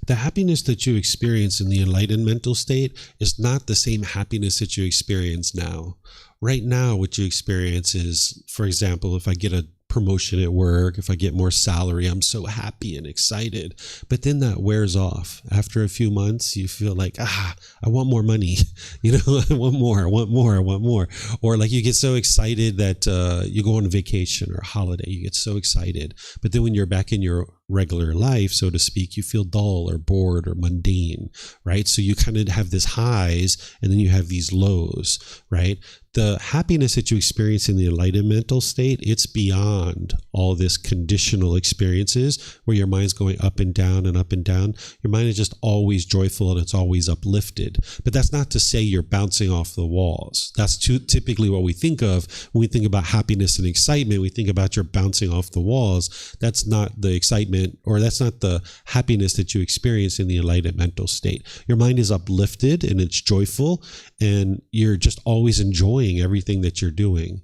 The happiness that you experience in the enlightened mental state is not the same happiness that you experience now. Right now, what you experience is, for example, if I get a promotion at work, if I get more salary, I'm so happy and excited. But then that wears off. After a few months, you feel like, I want more money. I want more. Or like you get so excited that you go on vacation or holiday, you get so excited. But then when you're back in your regular life, so to speak, you feel dull or bored or mundane, right? So you kind of have this highs and then you have these lows, right? The happiness that you experience in the enlightened mental state, it's beyond all this conditional experiences where your mind's going up and down and up and down. Your mind is just always joyful and it's always uplifted. But that's not to say you're bouncing off the walls. That's typically what we think of when we think about happiness and excitement. We think about you're bouncing off the walls. That's not the excitement enlightenment, or that's not the happiness that you experience in the enlightened mental state. Your mind is uplifted and it's joyful, and you're just always enjoying everything that you're doing.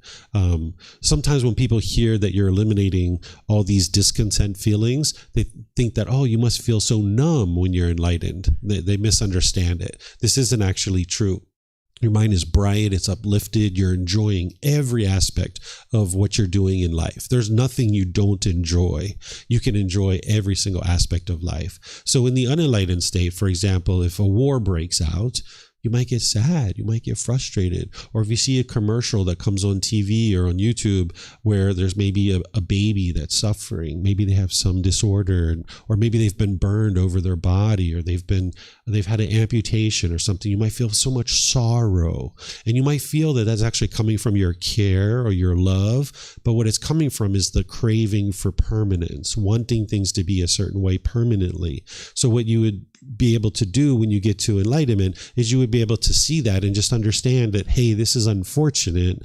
Sometimes when people hear that you're eliminating all these discontent feelings, they think that, oh, you must feel so numb when you're enlightened. They misunderstand it. This isn't actually true. Your mind is bright, it's uplifted, you're enjoying every aspect of what you're doing in life. There's nothing you don't enjoy. You can enjoy every single aspect of life. So in the unenlightened state, for example, if a war breaks out, you might get sad, you might get frustrated. Or if you see a commercial that comes on TV or on YouTube where there's maybe a baby that's suffering, maybe they have some disorder, or maybe they've been burned over their body, or they've had an amputation or something, you might feel so much sorrow. And you might feel that that's actually coming from your care or your love, but what it's coming from is the craving for permanence, wanting things to be a certain way permanently. So what you would be able to do when you get to enlightenment is you would be able to see that and just understand that, hey, this is unfortunate,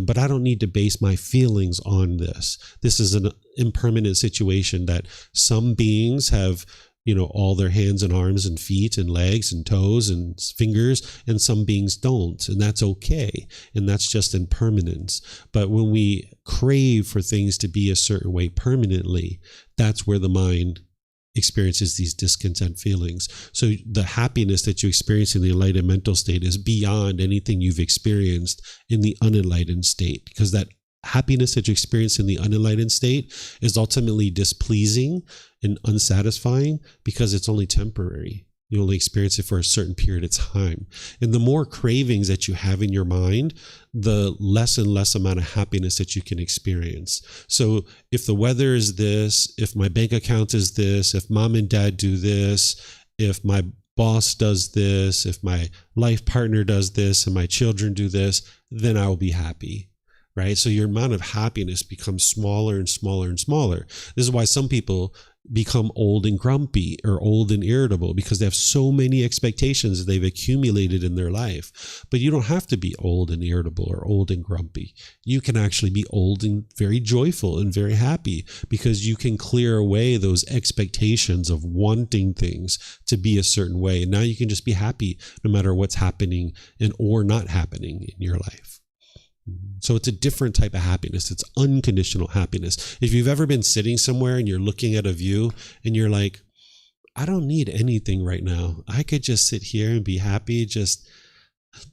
but I don't need to base my feelings on this. This is an impermanent situation that some beings have, all their hands and arms and feet and legs and toes and fingers, and some beings don't, and that's okay, and that's just impermanence. But when we crave for things to be a certain way permanently, that's where the mind experiences these discontent feelings. So the happiness that you experience in the enlightened mental state is beyond anything you've experienced in the unenlightened state, because that happiness that you experience in the unenlightened state is ultimately displeasing and unsatisfying because it's only temporary. You only experience it for a certain period of time. And the more cravings that you have in your mind, the less and less amount of happiness that you can experience. So if the weather is this, if my bank account is this, if mom and dad do this, if my boss does this, if my life partner does this, and my children do this, then I will be happy. Right? So your amount of happiness becomes smaller and smaller and smaller. This is why some people become old and grumpy or old and irritable, because they have so many expectations that they've accumulated in their life. But you don't have to be old and irritable or old and grumpy. You can actually be old and very joyful and very happy, because you can clear away those expectations of wanting things to be a certain way. And now you can just be happy no matter what's happening or not happening in your life. So it's a different type of happiness. It's unconditional happiness. If you've ever been sitting somewhere and you're looking at a view and you're like, I don't need anything right now. I could just sit here and be happy. Just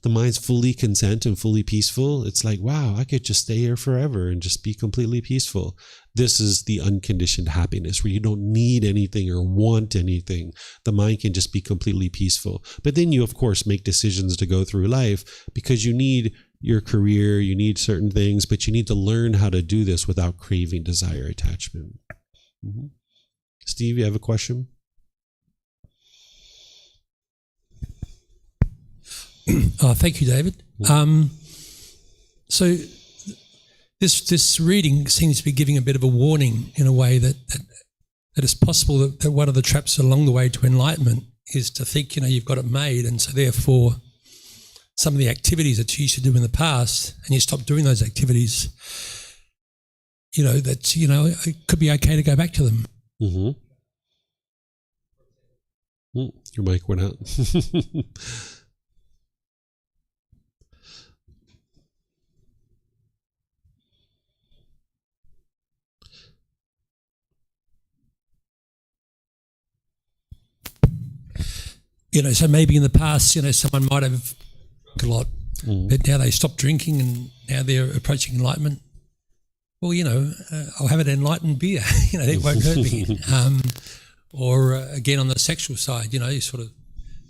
the mind's fully content and fully peaceful. It's like, wow, I could just stay here forever and just be completely peaceful. This is the unconditioned happiness where you don't need anything or want anything. The mind can just be completely peaceful. But then you, of course, make decisions to go through life because you need your career, you need certain things, but you need to learn how to do this without craving, desire, attachment. Mm-hmm. Steve, you have a question? Thank you, David. So this reading seems to be giving a bit of a warning in a way that it's possible that one of the traps along the way to enlightenment is to think, you've got it made, and so therefore some of the activities that you used to do in the past and you stop doing those activities, it could be okay to go back to them. Mm-hmm. Your mic went out. So maybe in the past, someone might have drunk a lot, but now they stop drinking and now they're approaching enlightenment. Well, I'll have an enlightened beer. It won't hurt me. Or again, on the sexual side, you sort of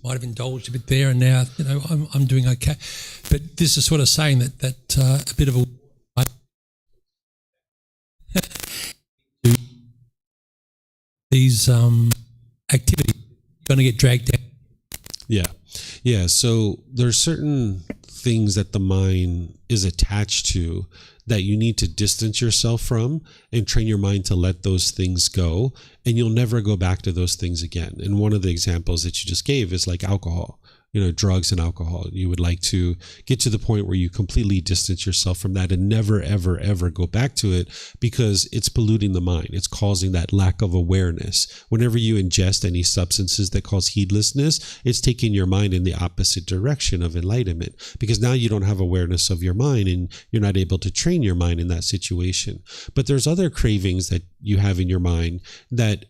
might have indulged a bit there, and now I'm doing okay. But this is sort of saying that a bit of a these activities are going to get dragged down. Yeah. So there's certain things that the mind is attached to that you need to distance yourself from and train your mind to let those things go, and you'll never go back to those things again. And one of the examples that you just gave is like alcohol. drugs and alcohol. You would like to get to the point where you completely distance yourself from that and never, ever, ever go back to it, because it's polluting the mind. It's causing that lack of awareness. Whenever you ingest any substances that cause heedlessness, it's taking your mind in the opposite direction of enlightenment, because now you don't have awareness of your mind and you're not able to train your mind in that situation. But there's other cravings that you have in your mind that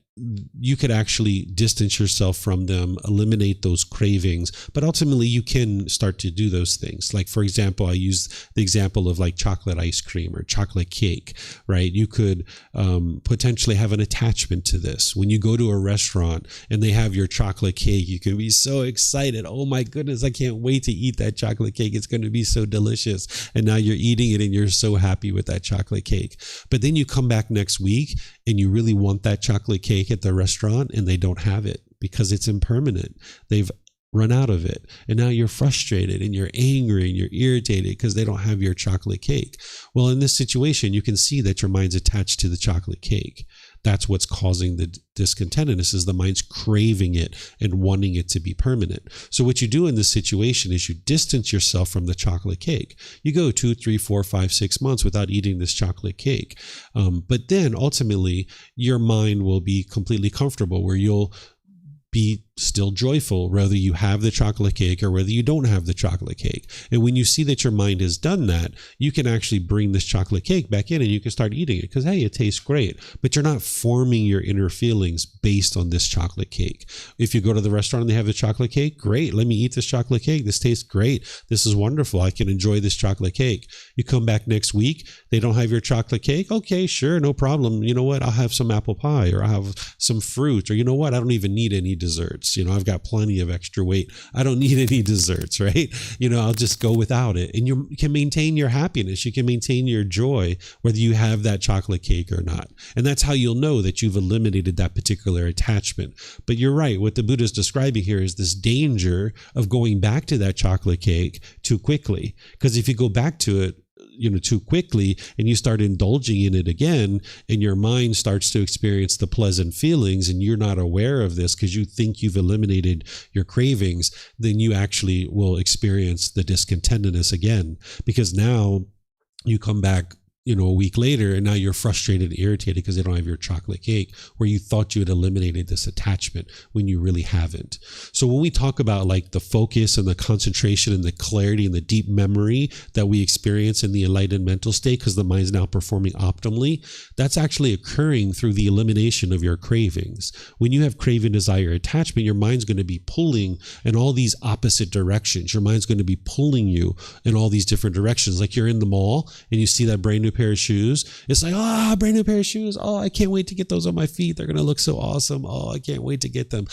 you could actually distance yourself from them, eliminate those cravings, but ultimately you can start to do those things. Like, for example, I use the example of like chocolate ice cream or chocolate cake, right? You could potentially have an attachment to this. When you go to a restaurant and they have your chocolate cake, you can be so excited. Oh my goodness, I can't wait to eat that chocolate cake. It's going to be so delicious. And now you're eating it and you're so happy with that chocolate cake. But then you come back next week and you really want that chocolate cake at the restaurant and they don't have it because it's impermanent. They've run out of it. And now you're frustrated and you're angry and you're irritated because they don't have your chocolate cake. Well, in this situation, you can see that your mind's attached to the chocolate cake. That's what's causing the discontentedness, is the mind's craving it and wanting it to be permanent. So what you do in this situation is you distance yourself from the chocolate cake. You go 2, 3, 4, 5, 6 months without eating this chocolate cake. But then ultimately your mind will be completely comfortable, where you'll be still joyful whether you have the chocolate cake or whether you don't have the chocolate cake. And when you see that your mind has done that, you can actually bring this chocolate cake back in and you can start eating it because, hey, it tastes great. But you're not forming your inner feelings based on this chocolate cake. If you go to the restaurant and they have the chocolate cake, great, let me eat this chocolate cake. This tastes great. This is wonderful. I can enjoy this chocolate cake. You come back next week, they don't have your chocolate cake. Okay, sure, no problem. You know what? I'll have some apple pie, or I'll have some fruit, or you know what? I don't even need any desserts. I've got plenty of extra weight. I don't need any desserts, right? I'll just go without it. And you can maintain your happiness. You can maintain your joy, whether you have that chocolate cake or not. And that's how you'll know that you've eliminated that particular attachment. But you're right. What the Buddha is describing here is this danger of going back to that chocolate cake too quickly. Because if you go back to it, too quickly and you start indulging in it again, and your mind starts to experience the pleasant feelings and you're not aware of this because you think you've eliminated your cravings, then you actually will experience the discontentedness again, because now you come back a week later and now you're frustrated and irritated because they don't have your chocolate cake, where you thought you had eliminated this attachment when you really haven't. So when we talk about like the focus and the concentration and the clarity and the deep memory that we experience in the enlightened mental state, because the mind's now performing optimally, that's actually occurring through the elimination of your cravings. When you have craving, desire, attachment, your mind's going to be pulling in all these opposite directions. Your mind's going to be pulling you in all these different directions. Like you're in the mall and you see that brand new pair of shoes. It's like, brand new pair of shoes. Oh, I can't wait to get those on my feet. They're going to look so awesome. Oh, I can't wait to get them.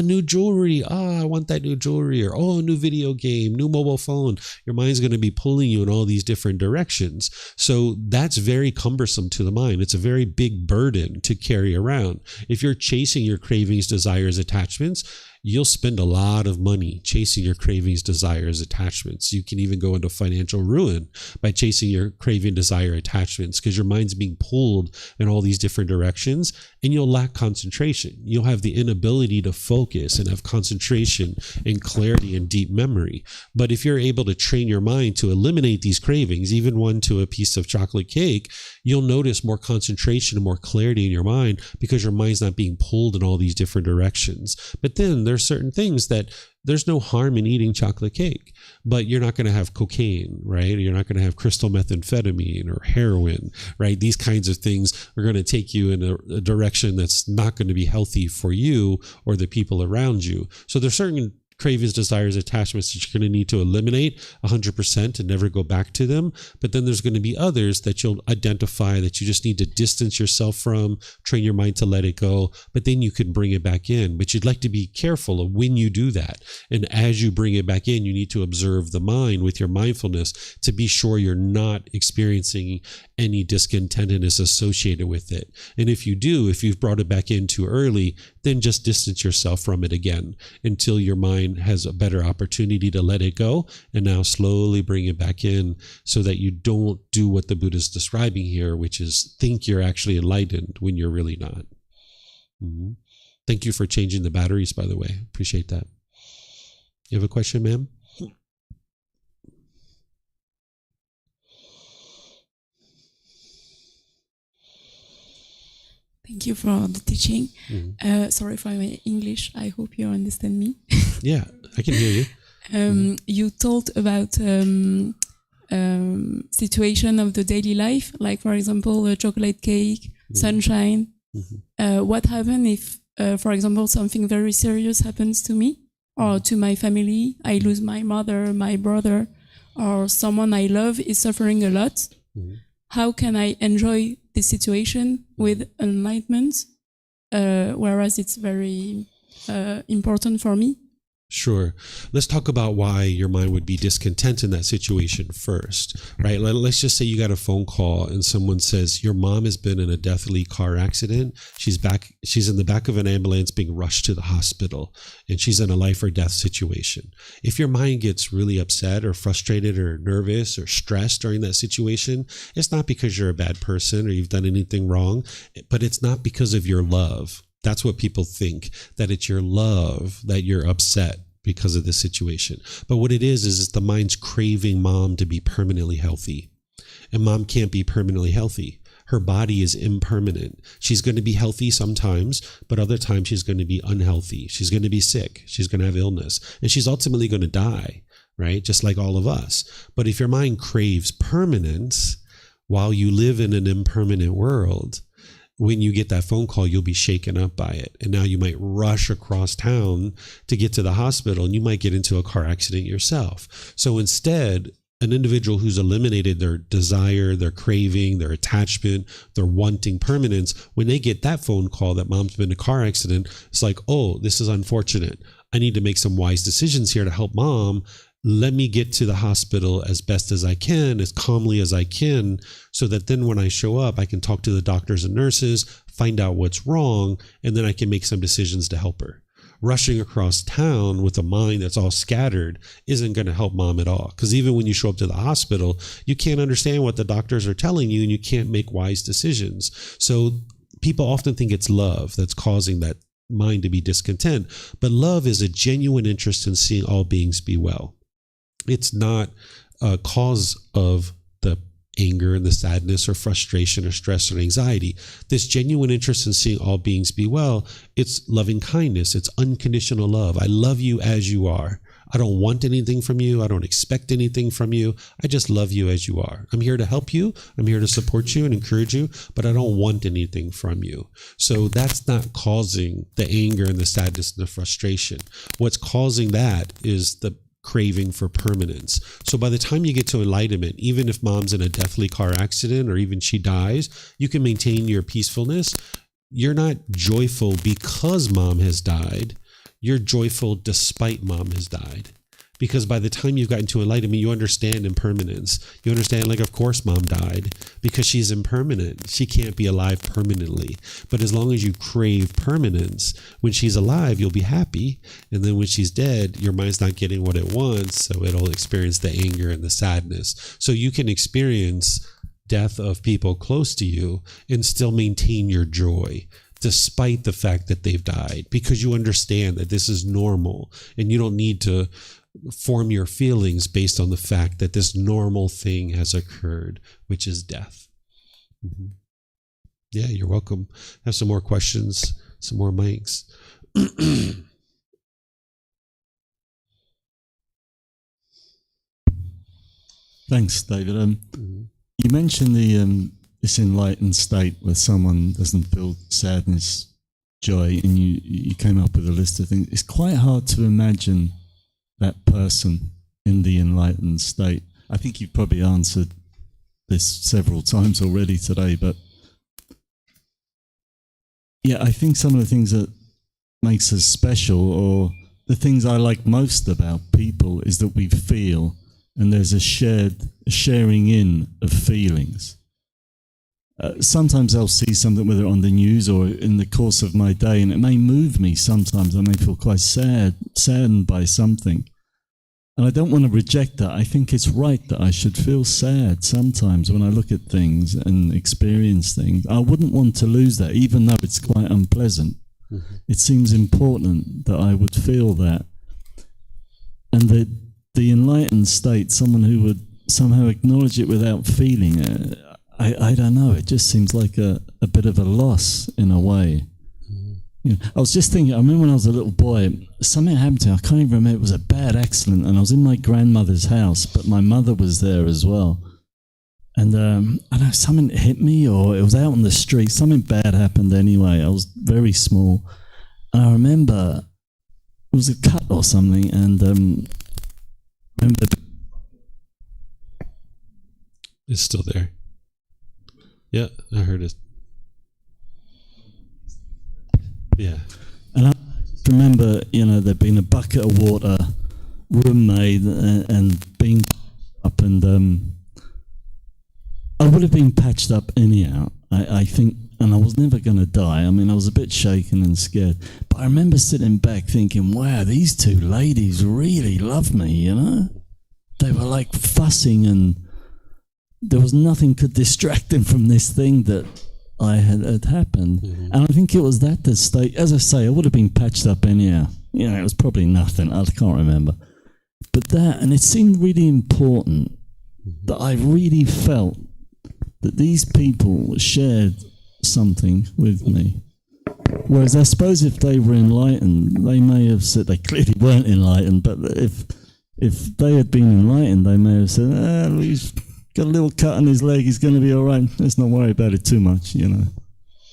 New jewelry. I want that new jewelry. Or, new video game, new mobile phone. Your mind's going to be pulling you in all these different directions. So that's very cumbersome to the mind. It's a very big burden to carry around. If you're chasing your cravings, desires, attachments, you'll spend a lot of money chasing your cravings, desires, attachments. You can even go into financial ruin by chasing your craving, desire, attachments, because your mind's being pulled in all these different directions, and you'll lack concentration. You'll have the inability to focus and have concentration and clarity and deep memory. But if you're able to train your mind to eliminate these cravings, even one to a piece of chocolate cake, you'll notice more concentration and more clarity in your mind, because your mind's not being pulled in all these different directions. But then there's certain things that there's no harm in eating chocolate cake, but you're not going to have cocaine, right? You're not going to have crystal methamphetamine or heroin, right? These kinds of things are going to take you in a direction that's not going to be healthy for you or the people around you. So there's certain cravings, desires, attachments that you're going to need to eliminate 100% and never go back to them. But then there's going to be others that you'll identify that you just need to distance yourself from, train your mind to let it go, but then you can bring it back in. But you'd like to be careful of when you do that. And as you bring it back in, you need to observe the mind with your mindfulness to be sure you're not experiencing any discontentedness associated with it. And if you do, if you've brought it back in too early, then just distance yourself from it again until your mind has a better opportunity to let it go, and now slowly bring it back in so that you don't do what the Buddha is describing here, which is think you're actually enlightened when you're really not. Thank you for changing the batteries, by the way. Appreciate that. You have a question, ma'am? Thank you for the teaching. Mm-hmm. Sorry for my English. I hope you understand me. Yeah, I can hear you. You told about situation of the daily life, like for example, a chocolate cake, sunshine. What happens if, for example, something very serious happens to me or to my family? I lose my mother, my brother, or someone I love is suffering a lot. How can I enjoy this situation with enlightenment, whereas it's very important for me? Sure. Let's talk about why your mind would be discontent in that situation first, right? Let's just say you got a phone call and someone says your mom has been in a deathly car accident. She's in the back of an ambulance being rushed to the hospital, and she's in a life or death situation. If your mind gets really upset or frustrated or nervous or stressed during that situation, it's not because you're a bad person or you've done anything wrong, but it's not because of your love. That's what people think, that it's your love that you're upset because of this situation. But what it is it's the mind's craving mom to be permanently healthy. And mom can't be permanently healthy. Her body is impermanent. She's going to be healthy sometimes, but other times she's going to be unhealthy. She's going to be sick. She's going to have illness. And she's ultimately going to die, right? Just like all of us. But if your mind craves permanence while you live in an impermanent world, when you get that phone call, you'll be shaken up by it. And now you might rush across town to get to the hospital, and you might get into a car accident yourself. So instead, an individual who's eliminated their desire, their craving, their attachment, their wanting permanence, when they get that phone call that mom's been in a car accident, it's like, oh, this is unfortunate. I need to make some wise decisions here to help mom. Let me get to the hospital as best as I can, as calmly as I can, so that then when I show up, I can talk to the doctors and nurses, find out what's wrong, and then I can make some decisions to help her. Rushing across town with a mind that's all scattered isn't going to help mom at all. Because even when you show up to the hospital, you can't understand what the doctors are telling you, and you can't make wise decisions. So people often think it's love that's causing that mind to be discontent. But love is a genuine interest in seeing all beings be well. It's not a cause of the anger and the sadness or frustration or stress or anxiety. This genuine interest in seeing all beings be well, it's loving kindness. It's unconditional love. I love you as you are. I don't want anything from you. I don't expect anything from you. I just love you as you are. I'm here to help you. I'm here to support you and encourage you, but I don't want anything from you. So that's not causing the anger and the sadness and the frustration. What's causing that is the craving for permanence. So by the time you get to enlightenment, even if mom's in a deathly car accident or even she dies, you can maintain your peacefulness. You're not joyful because mom has died. You're joyful despite mom has died. Because by the time you've gotten to enlightenment, you understand impermanence. You understand, like, of course mom died because she's impermanent. She can't be alive permanently. But as long as you crave permanence, when she's alive, you'll be happy. And then when she's dead, your mind's not getting what it wants, so it'll experience the anger and the sadness. So you can experience death of people close to you and still maintain your joy, despite the fact that they've died, because you understand that this is normal and you don't need to form your feelings based on the fact that this normal thing has occurred, which is death. Mm-hmm. Yeah, you're welcome. Have some more questions, some more mics. Thanks, David. You mentioned this enlightened state where someone doesn't feel sadness, joy, and you came up with a list of things. It's quite hard to imagine that person in the enlightened state. I think you've probably answered this several times already today, but yeah, I think some of the things that makes us special, or the things I like most about people, is that we feel, and there's a sharing in of feelings. Sometimes I'll see something, whether on the news or in the course of my day, and it may move me sometimes. I may feel quite saddened by something. And I don't want to reject that. I think it's right that I should feel sad sometimes when I look at things and experience things. I wouldn't want to lose that, even though it's quite unpleasant. Mm-hmm. It seems important that I would feel that. And the enlightened state, someone who would somehow acknowledge it without feeling it, I don't know, it just seems like a bit of a loss in a way. You know, I was just thinking, I remember when I was a little boy, something happened to me, I can't even remember, it was a bad accident, and I was in my grandmother's house, but my mother was there as well. And I don't know, something hit me, or it was out on the street, something bad happened anyway. I was very small. And I remember it was a cut or something, and I remember It's still there. Yeah, I heard it. Yeah. And I remember, you know, there'd been a bucket of water, room made, and being up, and I would have been patched up anyhow, I think, and I was never going to die. I mean, I was a bit shaken and scared. But I remember sitting back thinking, wow, these two ladies really love me, you know? They were like fussing, and there was nothing could distract them from this thing that I had happened. Mm-hmm. And I think it was that state, as I say, I would have been patched up anyhow. You know, it was probably nothing, I can't remember. But that, and it seemed really important that I really felt that these people shared something with me. Whereas I suppose if they were enlightened, they may have said, they clearly weren't enlightened, but if they had been enlightened, they may have said, he's got a little cut on his leg, he's going to be all right, let's not worry about it too much, you know.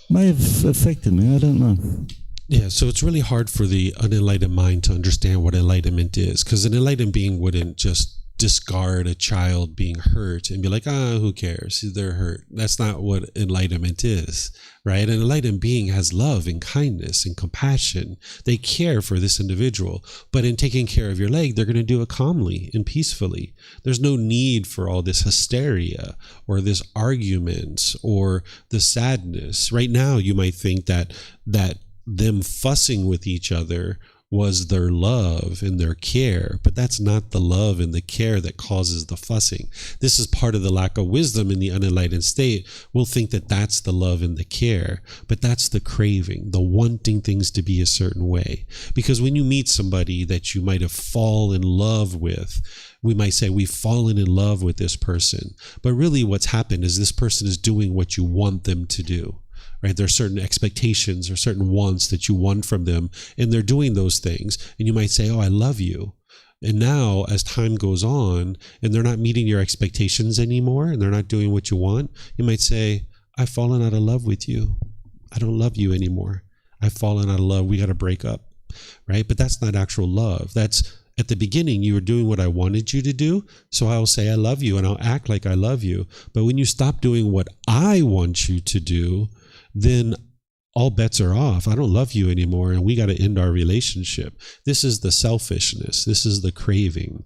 May have affected me, I don't know. Yeah, so it's really hard for the unenlightened mind to understand what enlightenment is, because an enlightened being wouldn't just discard a child being hurt and be like, who cares? They're hurt. That's not what enlightenment is, right? An enlightened being has love and kindness and compassion. They care for this individual, but in taking care of your leg, they're going to do it calmly and peacefully. There's no need for all this hysteria or this argument or the sadness. Right now, you might think that them fussing with each other was their love and their care, but that's not the love and the care that causes the fussing. This is part of the lack of wisdom in the unenlightened state. We'll think that that's the love and the care, but that's the craving, the wanting things to be a certain way. Because when you meet somebody that you might have fallen in love with, we might say we've fallen in love with this person, but really what's happened is this person is doing what you want them to do. Right? There are certain expectations or certain wants that you want from them, and they're doing those things. And you might say, I love you. And now, as time goes on, and they're not meeting your expectations anymore, and they're not doing what you want, you might say, I've fallen out of love with you. I don't love you anymore. I've fallen out of love. We got to break up. Right? But that's not actual love. That's at the beginning, you were doing what I wanted you to do, so I'll say I love you, and I'll act like I love you. But when you stop doing what I want you to do, then all bets are off. I don't love you anymore, and we got to end our relationship. This is the selfishness. This is the craving.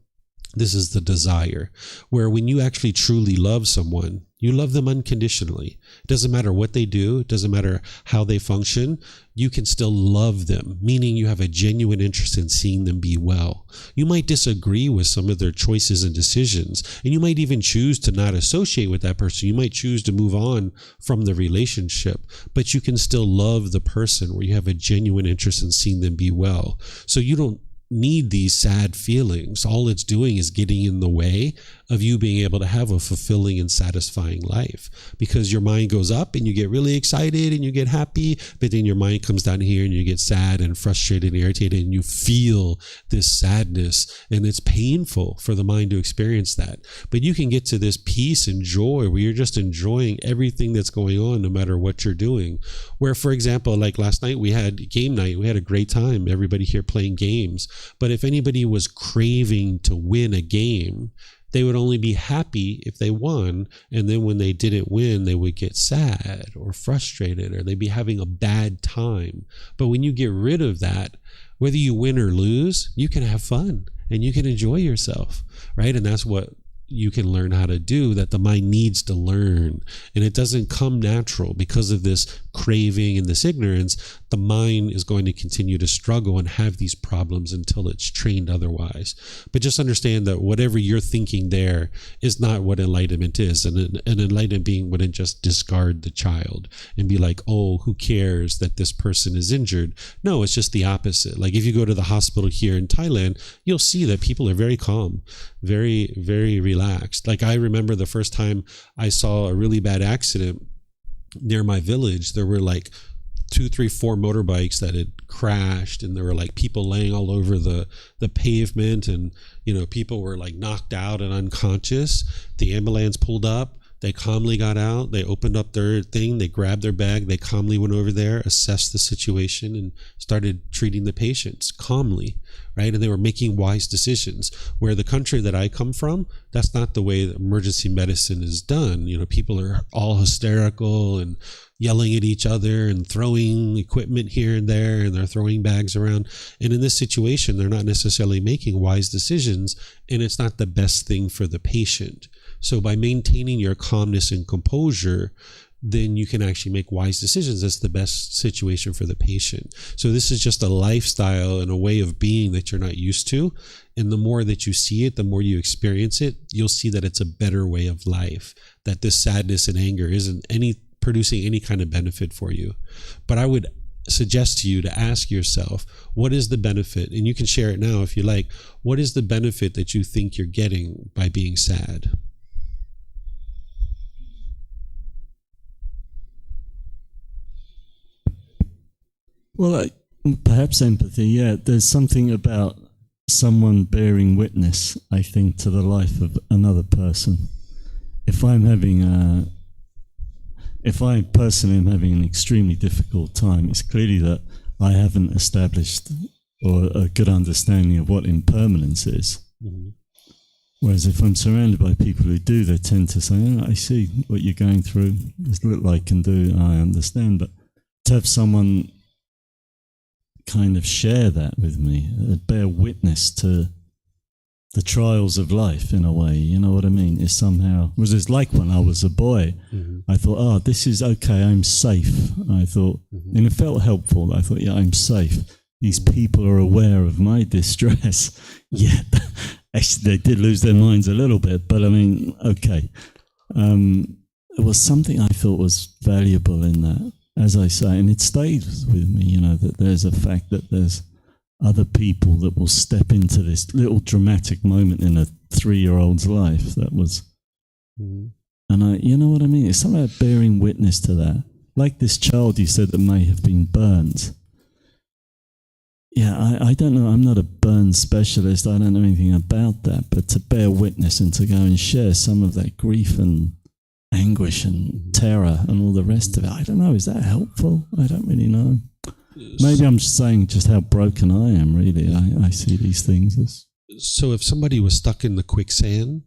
This is the desire, where when you actually truly love someone, you love them unconditionally. It doesn't matter what they do. It doesn't matter how they function. You can still love them, meaning you have a genuine interest in seeing them be well. You might disagree with some of their choices and decisions, and you might even choose to not associate with that person. You might choose to move on from the relationship, but you can still love the person where you have a genuine interest in seeing them be well. So you don't need these sad feelings. All it's doing is getting in the way of you being able to have a fulfilling and satisfying life, because your mind goes up and you get really excited and you get happy, but then your mind comes down here and you get sad and frustrated and irritated, and you feel this sadness, and it's painful for the mind to experience that. But you can get to this peace and joy where you're just enjoying everything that's going on, no matter what you're doing. Where, for example, like last night we had game night. We had a great time, everybody here playing games. But if anybody was craving to win a game, they would only be happy if they won, and then when they didn't win, they would get sad or frustrated, or they'd be having a bad time. But when you get rid of that, whether you win or lose, you can have fun and you can enjoy yourself, right? And that's what you can learn how to do, that the mind needs to learn. And it doesn't come natural because of this craving and this ignorance. The mind is going to continue to struggle and have these problems until it's trained otherwise. But just understand that whatever you're thinking there is not what enlightenment is. And an enlightened being wouldn't just discard the child and be like, oh, who cares that this person is injured? No, it's just the opposite. Like if you go to the hospital here in Thailand, you'll see that people are very calm, very, very relaxed. Like I remember the first time I saw a really bad accident near my village. There were like 2, 3, 4 motorbikes that had crashed, and there were like people laying all over the pavement, and people were like knocked out and unconscious. The ambulance pulled up. They calmly got out. They opened up their thing. They grabbed their bag. They calmly went over there, assessed the situation, and started treating the patients calmly, right? And they were making wise decisions. Where the country that I come from, that's not the way that emergency medicine is done. People are all hysterical and yelling at each other and throwing equipment here and there, and they're throwing bags around. And in this situation, they're not necessarily making wise decisions, and it's not the best thing for the patient. So by maintaining your calmness and composure, then you can actually make wise decisions. That's the best situation for the patient. So this is just a lifestyle and a way of being that you're not used to. And the more that you see it, the more you experience it, you'll see that it's a better way of life, that this sadness and anger isn't producing any kind of benefit for you. But I would suggest to you to ask yourself, what is the benefit? And you can share it now if you like. What is the benefit that you think you're getting by being sad? Well, perhaps empathy, yeah. There's something about someone bearing witness, I think, to the life of another person. If I personally am having an extremely difficult time, it's clearly that I haven't established or a good understanding of what impermanence is. Mm-hmm. Whereas if I'm surrounded by people who do, they tend to say, oh, I see what you're going through. There's little I can do, I understand. But to have someone kind of share that with me, bear witness to the trials of life in a way, you know what I mean? Is somehow, was it's like when I was a boy, I thought, oh, this is okay, I'm safe. I thought, and it felt helpful. I thought, yeah, I'm safe. These people are aware of my distress. Yet, actually, they did lose their minds a little bit, but I mean, okay. It was something I thought was valuable in that, as I say, and it stayed with me, that there's a fact that there's other people that will step into this little dramatic moment in a 3-year-old's life. That was, and you know what I mean? It's something about bearing witness to that. Like this child you said that may have been burnt. Yeah, I don't know. I'm not a burn specialist. I don't know anything about that. But to bear witness and to go and share some of that grief and anguish and terror and all the rest of it, I don't know. Is that helpful? I don't really know. Maybe I'm just saying just how broken I am, really. I see these things as... So if somebody was stuck in the quicksand,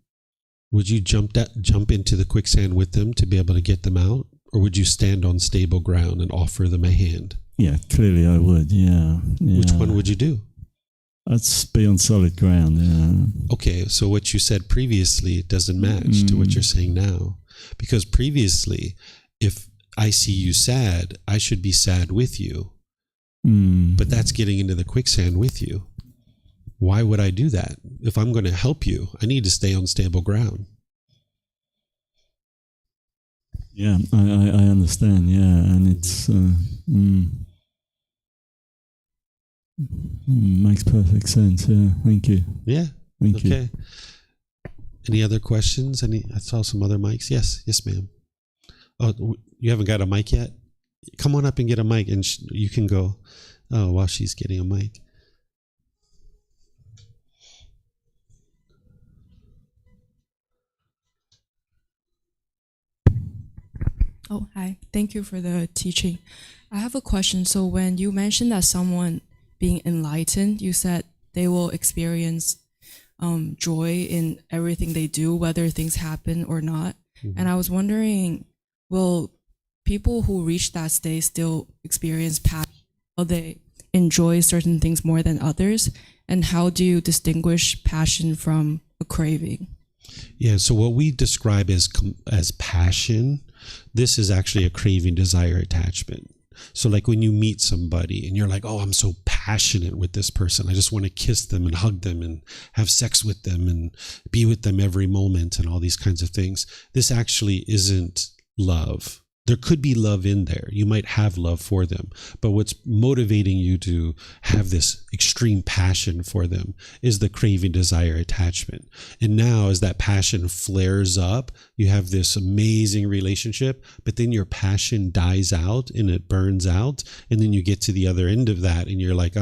would you jump into the quicksand with them to be able to get them out? Or would you stand on stable ground and offer them a hand? Yeah, clearly I would, yeah. Which one would you do? I'd be on solid ground, yeah. Okay, so what you said previously doesn't match to what you're saying now. Because previously, if I see you sad, I should be sad with you. But that's getting into the quicksand with you. Why would I do that? If I'm going to help you, I need to stay on stable ground. Yeah, I understand, yeah. And it's... makes perfect sense, yeah. Thank you. Yeah. Thank you. Okay. Any other questions? I saw some other mics. Yes, ma'am. Oh, you haven't got a mic yet? Come on up and get a mic, and you can go. Oh, while she's getting a mic. Oh, hi. Thank you for the teaching. I have a question. So when you mentioned that someone being enlightened, you said they will experience joy in everything they do, whether things happen or not. And I was wondering, will people who reach that state still experience passion? Will they enjoy certain things more than others? And how do you distinguish passion from a craving? Yeah, so what we describe as passion, this is actually a craving, desire, attachment. So like when you meet somebody and you're like, oh, I'm so passionate with this person. I just want to kiss them and hug them and have sex with them and be with them every moment and all these kinds of things. This actually isn't love. There could be love in there. You might have love for them, but what's motivating you to have this extreme passion for them is the craving, desire, attachment. And now as that passion flares up, you have this amazing relationship, but then your passion dies out and it burns out. And then you get to the other end of that and you're like,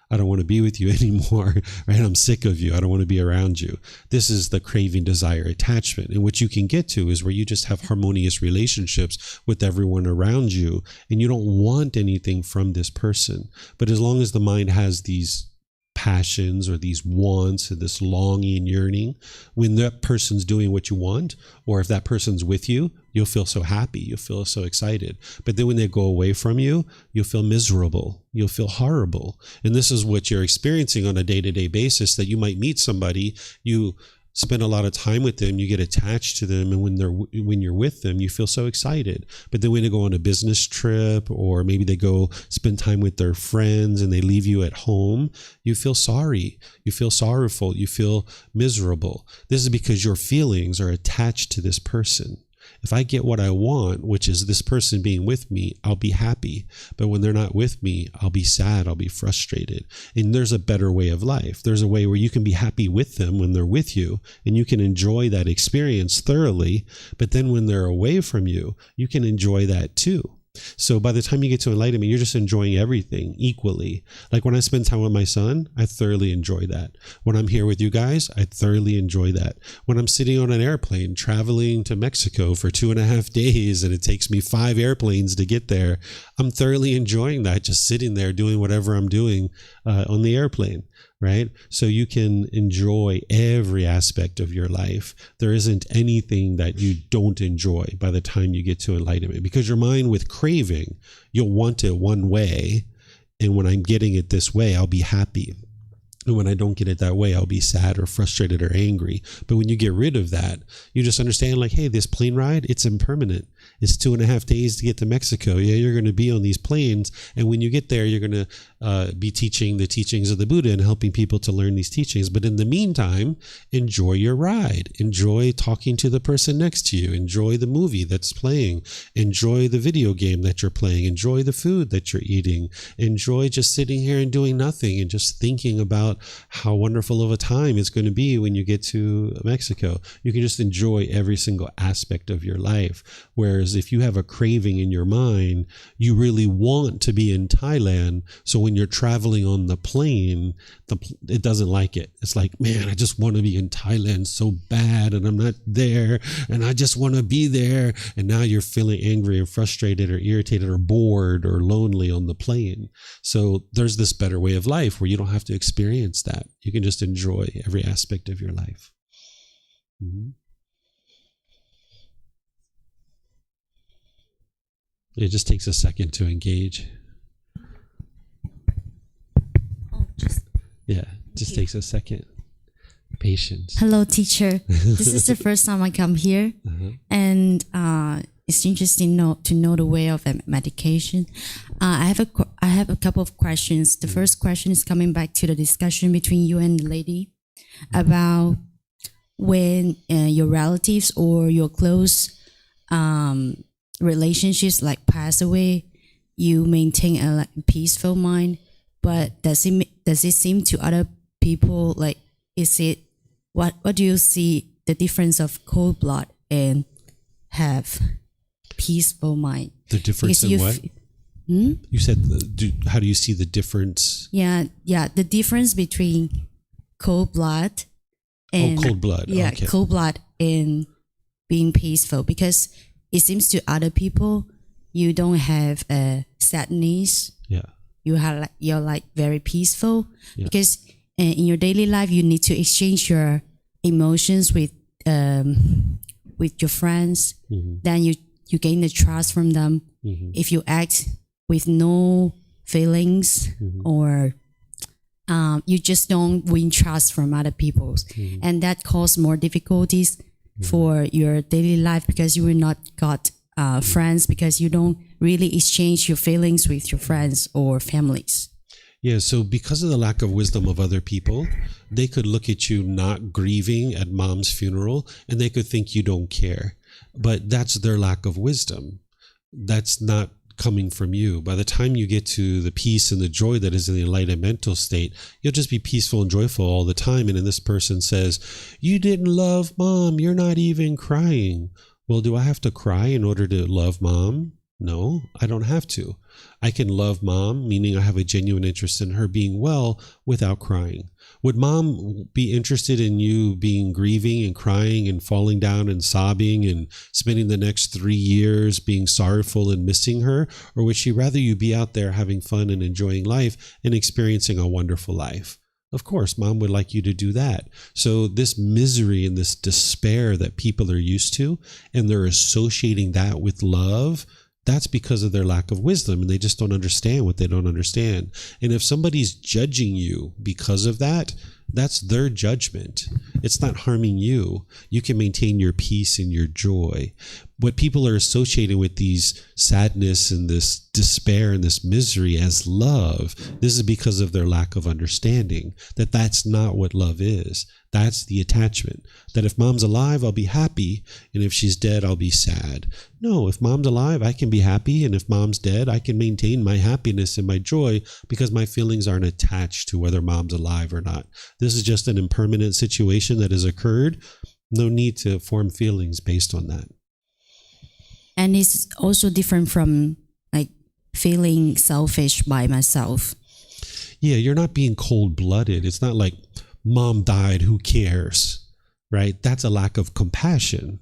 I don't want to be with you anymore, right? I'm sick of you. I don't want to be around you. This is the craving, desire, attachment. And what you can get to is where you just have harmonious relationships with everyone around you and you don't want anything from this person. But as long as the mind has these passions or these wants and this longing, yearning, when that person's doing what you want, or if that person's with you, you'll feel so happy, you'll feel so excited. But then when they go away from you, you'll feel miserable, you'll feel horrible. And this is what you're experiencing on a day-to-day basis, that you might meet somebody, you spend a lot of time with them, you get attached to them, and when you're with them, you feel so excited. But then when they go on a business trip, or maybe they go spend time with their friends and they leave you at home, you feel sorry, you feel sorrowful, you feel miserable. This is because your feelings are attached to this person. If I get what I want, which is this person being with me, I'll be happy. But when they're not with me, I'll be sad, I'll be frustrated. And there's a better way of life. There's a way where you can be happy with them when they're with you, and you can enjoy that experience thoroughly. But then when they're away from you, you can enjoy that too. So by the time you get to enlightenment, you're just enjoying everything equally. Like when I spend time with my son, I thoroughly enjoy that. When I'm here with you guys, I thoroughly enjoy that. When I'm sitting on an airplane traveling to Mexico for 2.5 days and it takes me 5 airplanes to get there, I'm thoroughly enjoying that, just sitting there doing whatever I'm doing on the airplane. Right? So you can enjoy every aspect of your life. There isn't anything that you don't enjoy by the time you get to enlightenment, because your mind with craving, you'll want it one way. And when I'm getting it this way, I'll be happy. And when I don't get it that way, I'll be sad or frustrated or angry. But when you get rid of that, you just understand like, hey, this plane ride, it's impermanent. It's 2.5 days to get to Mexico. Yeah, you're going to be on these planes. And when you get there, you're going to be teaching the teachings of the Buddha and helping people to learn these teachings. But in the meantime, enjoy your ride. Enjoy talking to the person next to you. Enjoy the movie that's playing. Enjoy the video game that you're playing. Enjoy the food that you're eating. Enjoy just sitting here and doing nothing and just thinking about how wonderful of a time it's going to be when you get to Mexico. You can just enjoy every single aspect of your life. Whereas if you have a craving in your mind, you really want to be in Thailand. So when you're traveling on the plane, it doesn't like it. It's like, man, I just want to be in Thailand so bad and I'm not there and I just want to be there. And now you're feeling angry and frustrated or irritated or bored or lonely on the plane. So there's this better way of life where you don't have to experience that. You can just enjoy every aspect of your life. Mm-hmm. It just takes a second to engage. Yeah, just takes a second. Patience. Hello, teacher. This is the first time I come here, and it's interesting to know the way of medication. I have a couple of questions. The first question is coming back to the discussion between you and the lady about when your relatives or your close relationships like pass away, you maintain a peaceful mind. But does it seem to other people like, is it what do you see the difference of cold blood and have peaceful mind? The difference in what? You said, how do you see the difference? Yeah, the difference between cold blood and cold blood. Yeah, okay. Cold blood and being peaceful, because it seems to other people you don't have sadness. Yeah. You're like very peaceful, because in your daily life you need to exchange your emotions with your friends. Then you gain the trust from them. If you act with no feelings or you just don't win trust from other people, and that cause more difficulties for your daily life because you will not got friends because you don't really exchange your feelings with your friends or families. Yeah, so because of the lack of wisdom of other people, they could look at you not grieving at mom's funeral and they could think you don't care. But that's their lack of wisdom. That's not coming from you. By the time you get to the peace and the joy that is in the enlightened mental state, you'll just be peaceful and joyful all the time. And then this person says, you didn't love mom, you're not even crying. Well, do I have to cry in order to love mom? No, I don't have to. I can love mom, meaning I have a genuine interest in her being well without crying. Would mom be interested in you being grieving and crying and falling down and sobbing and spending the next 3 years being sorrowful and missing her? Or would she rather you be out there having fun and enjoying life and experiencing a wonderful life? Of course, mom would like you to do that. So this misery and this despair that people are used to, and they're associating that with love, that's because of their lack of wisdom, and they just don't understand what they don't understand. And if somebody's judging you because of that, that's their judgment. It's not harming you. You can maintain your peace and your joy. What people are associating with these sadness and this despair and this misery as love, this is because of their lack of understanding that that's not what love is. That's the attachment. That if mom's alive, I'll be happy, and if she's dead, I'll be sad. No, if mom's alive, I can be happy, and if mom's dead, I can maintain my happiness and my joy because my feelings aren't attached to whether mom's alive or not. This is just an impermanent situation that has occurred. No need to form feelings based on that. And it's also different from like feeling selfish by myself. Yeah, you're not being cold-blooded. It's not like mom died, who cares, right? That's a lack of compassion,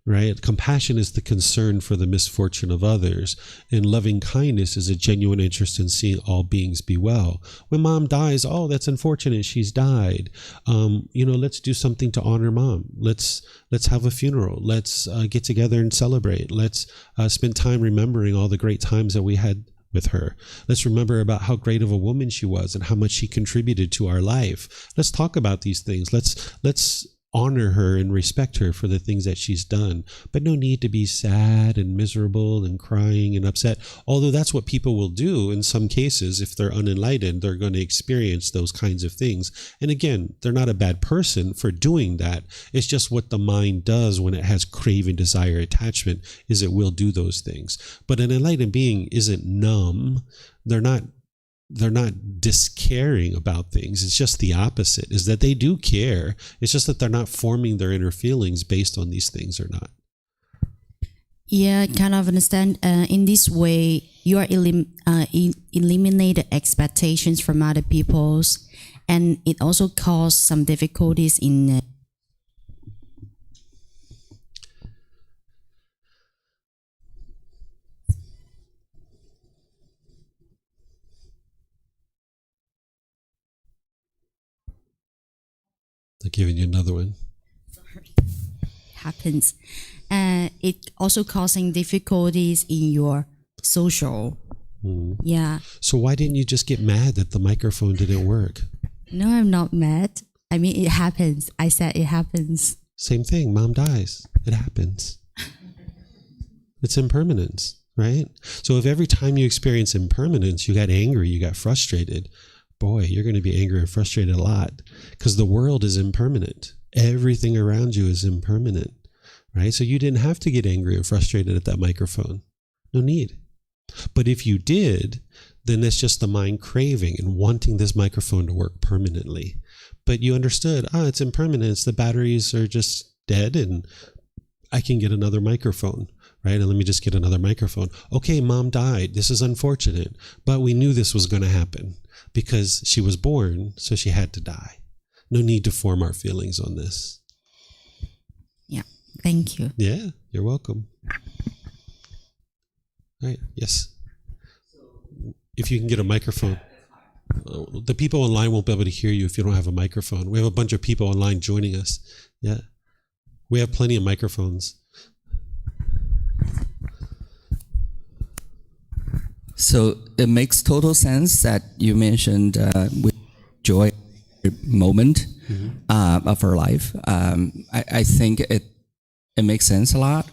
right? Compassion is the concern for the misfortune of others, and loving kindness is a genuine interest in seeing all beings be well. When mom dies, oh, that's unfortunate, she's died. Let's do something to honor mom. Let's have a funeral. Let's get together and celebrate. Let's spend time remembering all the great times that we had with her. Let's remember about how great of a woman she was and how much she contributed to our life. Let's talk about these things. Let's honor her and respect her for the things that she's done, but no need to be sad and miserable and crying and upset. Although that's what people will do in some cases. If they're unenlightened, they're going to experience those kinds of things. And again, they're not a bad person for doing that. It's just what the mind does when it has craving, desire, attachment, is it will do those things. But an enlightened being isn't numb. They're not discaring about things. It's just the opposite, is that they do care. It's just that they're not forming their inner feelings based on these things or not. Yeah, I kind of understand. In this way, you are eliminate expectations from other people's, and it also caused some difficulties in They're giving you another one. happens. It also causing difficulties in your social. Yeah. So why didn't you just get mad that the microphone didn't work? No, I'm not mad. I mean, it happens. I said it happens. Same thing. Mom dies. It happens. It's impermanence, right? So if every time you experience impermanence, you got angry, you got frustrated, boy, you're going to be angry and frustrated a lot, because the world is impermanent. Everything around you is impermanent, right? So you didn't have to get angry or frustrated at that microphone. No need. But if you did, then it's just the mind craving and wanting this microphone to work permanently. But you understood, it's impermanence. The batteries are just dead and I can get another microphone, right? And let me just get another microphone. Okay, mom died. This is unfortunate, but we knew this was going to happen because she was born, so she had to die. No need to form our feelings on this. Yeah, thank you. Yeah, you're welcome. All right, yes. If you can get a microphone. The people online won't be able to hear you if you don't have a microphone. We have a bunch of people online joining us. Yeah. We have plenty of microphones. So it makes total sense that you mentioned with enjoy every moment of our life. I think it makes sense a lot,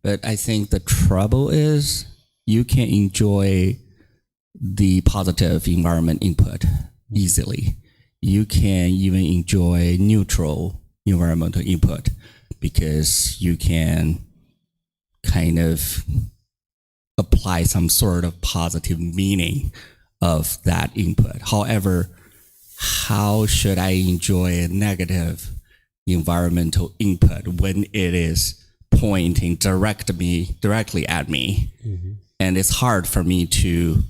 but I think the trouble is you can enjoy the positive environment input easily. You can even enjoy neutral environmental input because you can kind of apply some sort of positive meaning of that input. However, how should I enjoy a negative environmental input when it is pointing directly at me? And it's hard for me to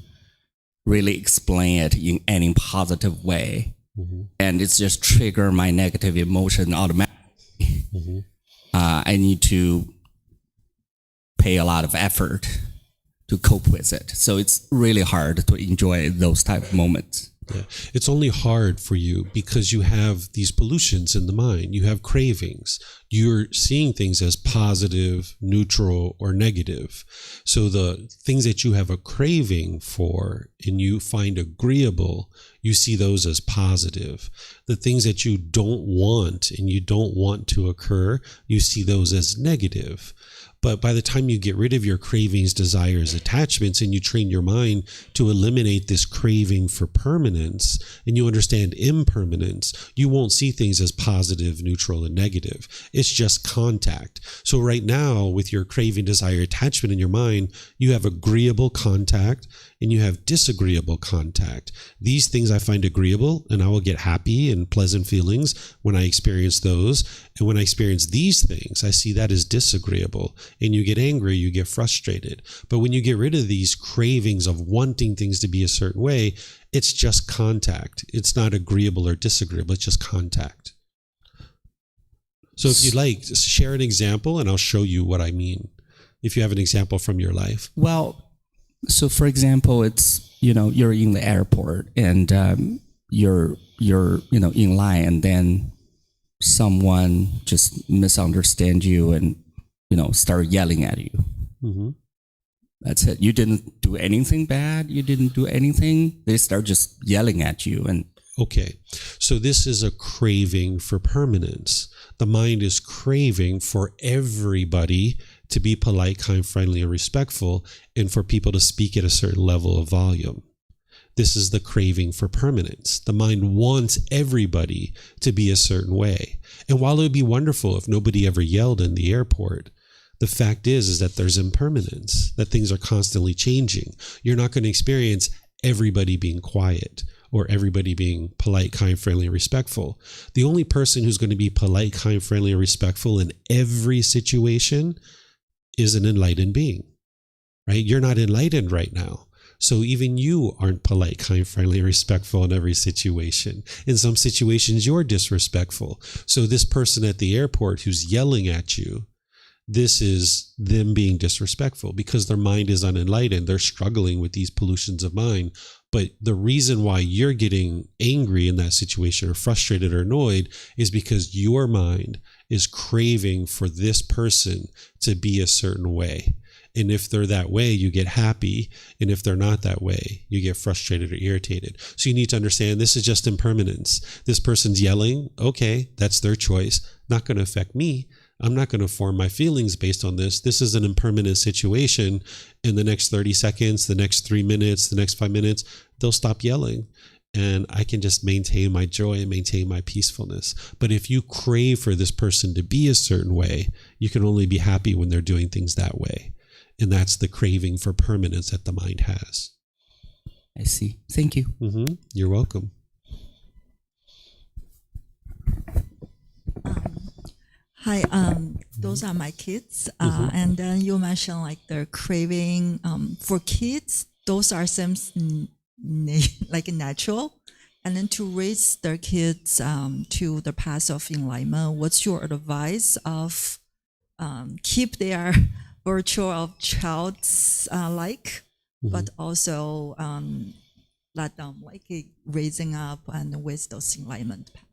really explain it in any positive way. And it's just trigger my negative emotion automatically. I need to pay a lot of effort to cope with it. So it's really hard to enjoy those type of moments. Yeah. It's only hard for you because you have these pollutions in the mind. You have cravings. You're seeing things as positive, neutral, or negative. So the things that you have a craving for and you find agreeable, you see those as positive. The things that you don't want and you don't want to occur, you see those as negative. But by the time you get rid of your cravings, desires, attachments, and you train your mind to eliminate this craving for permanence, and you understand impermanence, you won't see things as positive, neutral, and negative. It's just contact. So right now, with your craving, desire, attachment in your mind, you have agreeable contact and you have disagreeable contact. These things I find agreeable, and I will get happy and pleasant feelings when I experience those. And when I experience these things, I see that as disagreeable. And you get angry, you get frustrated. But when you get rid of these cravings of wanting things to be a certain way, it's just contact. It's not agreeable or disagreeable, it's just contact. So if you'd like, share an example and I'll show you what I mean. If you have an example from your life. Well, so for example, it's, you're in the airport and you're in line, and then someone just misunderstand you and, start yelling at you. That's it. You didn't do anything bad. You didn't do anything. They start just yelling at you. And okay, so this is a craving for permanence. The mind is craving for everybody to be polite, kind, friendly, and respectful, and for people to speak at a certain level of volume. This is the craving for permanence. The mind wants everybody to be a certain way. And while it would be wonderful if nobody ever yelled in the airport, the fact is that there's impermanence, that things are constantly changing. You're not going to experience everybody being quiet or everybody being polite, kind, friendly, and respectful. The only person who's going to be polite, kind, friendly, and respectful in every situation is an enlightened being, right? You're not enlightened right now. So even you aren't polite, kind, friendly, and respectful in every situation. In some situations, you're disrespectful. So this person at the airport who's yelling at you, this is them being disrespectful because their mind is unenlightened. They're struggling with these pollutions of mind. But the reason why you're getting angry in that situation or frustrated or annoyed is because your mind is craving for this person to be a certain way. And if they're that way, you get happy. And if they're not that way, you get frustrated or irritated. So you need to understand this is just impermanence. This person's yelling. Okay, that's their choice. Not going to affect me. I'm not going to form my feelings based on this. This is an impermanent situation. In the next 30 seconds, the next 3 minutes, the next 5 minutes, they'll stop yelling. And I can just maintain my joy and maintain my peacefulness. But if you crave for this person to be a certain way, you can only be happy when they're doing things that way. And that's the craving for permanence that the mind has. I see. Thank you. You're welcome. Hi, those are my kids. And then you mentioned like the craving for kids. Those are seems like natural. And then to raise their kids to the path of enlightenment, what's your advice of keep their virtue of child's but also let them like raising up and with those enlightenment path?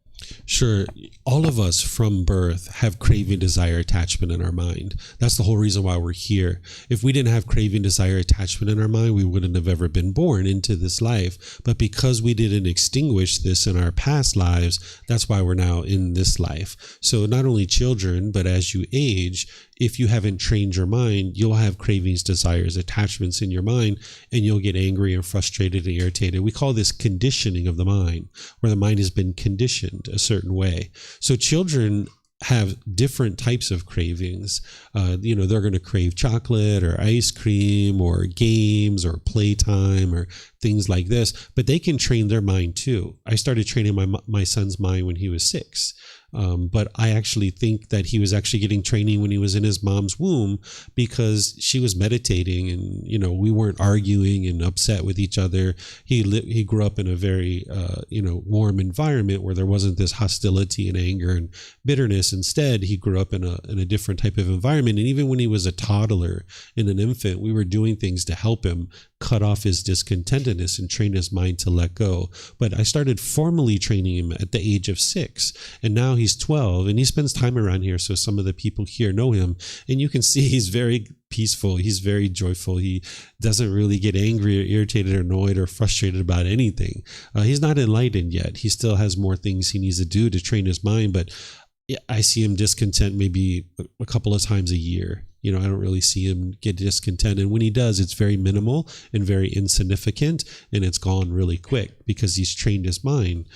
Sure. All of us from birth have craving, desire, attachment in our mind. That's the whole reason why we're here. If we didn't have craving, desire, attachment in our mind, we wouldn't have ever been born into this life. But because we didn't extinguish this in our past lives, that's why we're now in this life. So not only children, but as you age, if you haven't trained your mind, you'll have cravings, desires, attachments in your mind, and you'll get angry and frustrated and irritated. We call this conditioning of the mind, where the mind has been conditioned a certain way. So children have different types of cravings. They're going to crave chocolate or ice cream or games or playtime or things like this, but they can train their mind too. I started training my son's mind when he was 6. But I actually think that he was actually getting training when he was in his mom's womb, because she was meditating and, we weren't arguing and upset with each other. He grew up in a very, warm environment where there wasn't this hostility and anger and bitterness. Instead, he grew up in a different type of environment. And even when he was a toddler and an infant, we were doing things to help him cut off his discontentedness and train his mind to let go. But I started formally training him at the age of 6, and now he's 12 and he spends time around here. So some of the people here know him, and you can see he's very peaceful. He's very joyful. He doesn't really get angry or irritated or annoyed or frustrated about anything. He's not enlightened yet. He still has more things he needs to do to train his mind, but I see him discontent maybe a couple of times a year. I don't really see him get discontent. And when he does, it's very minimal and very insignificant, and it's gone really quick because he's trained his mind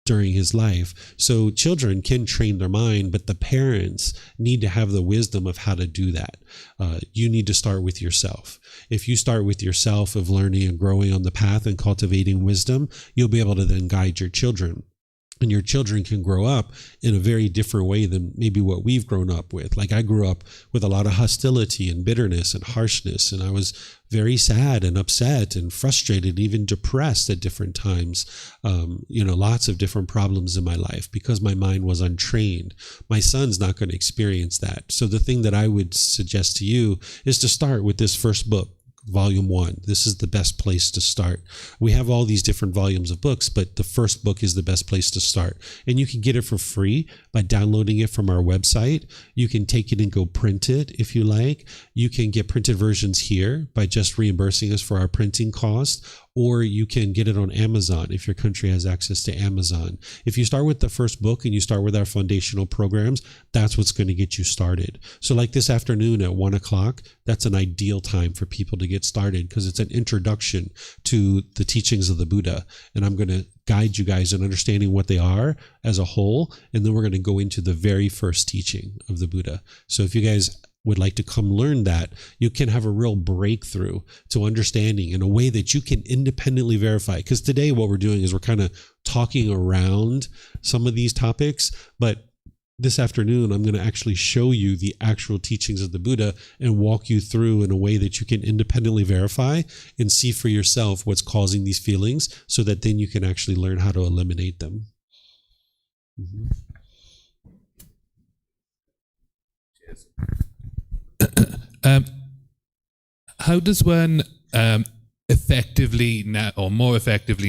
during his life. So children can train their mind, but the parents need to have the wisdom of how to do that. You need to start with yourself. If you start with yourself of learning and growing on the path and cultivating wisdom, you'll be able to then guide your children. And your children can grow up in a very different way than maybe what we've grown up with. Like I grew up with a lot of hostility and bitterness and harshness, and I was very sad and upset and frustrated, even depressed at different times. Lots of different problems in my life because my mind was untrained. My son's not going to experience that. So the thing that I would suggest to you is to start with this first book. Volume 1. This is the best place to start. We have all these different volumes of books, but the first book is the best place to start. And you can get it for free by downloading it from our website. You can take it and go print it if you like. You can get printed versions here by just reimbursing us for our printing cost, or you can get it on Amazon if your country has access to Amazon. If you start with the first book and you start with our foundational programs, that's what's going to get you started. So like this afternoon at 1 o'clock, that's an ideal time for people to get started because it's an introduction to the teachings of the Buddha. And I'm going to guide you guys in understanding what they are as a whole. And then we're going to go into the very first teaching of the Buddha. So if you guys would like to come learn that, you can have a real breakthrough to understanding in a way that you can independently verify. Because today what we're doing is we're kind of talking around some of these topics, but this afternoon I'm going to actually show you the actual teachings of the Buddha and walk you through in a way that you can independently verify and see for yourself what's causing these feelings, so that then you can actually learn how to eliminate them. Mm-hmm. How does one more effectively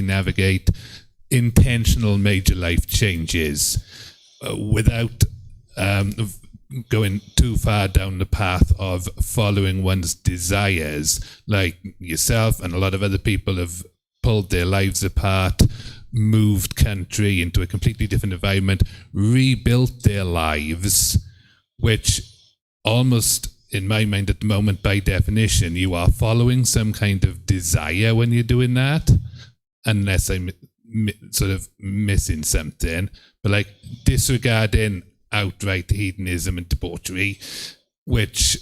navigate intentional major life changes without going too far down the path of following one's desires, like yourself and a lot of other people have pulled their lives apart, moved country into a completely different environment, rebuilt their lives, which almost, in my mind at the moment, by definition, you are following some kind of desire when you're doing that, unless I'm sort of missing something. But like disregarding outright hedonism and debauchery, which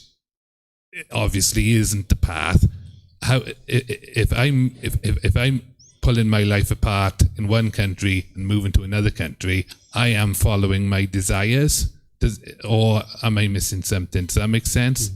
obviously isn't the path. How if I'm pulling my life apart in one country and moving to another country, I am following my desires. Or am I missing something? Does that make sense?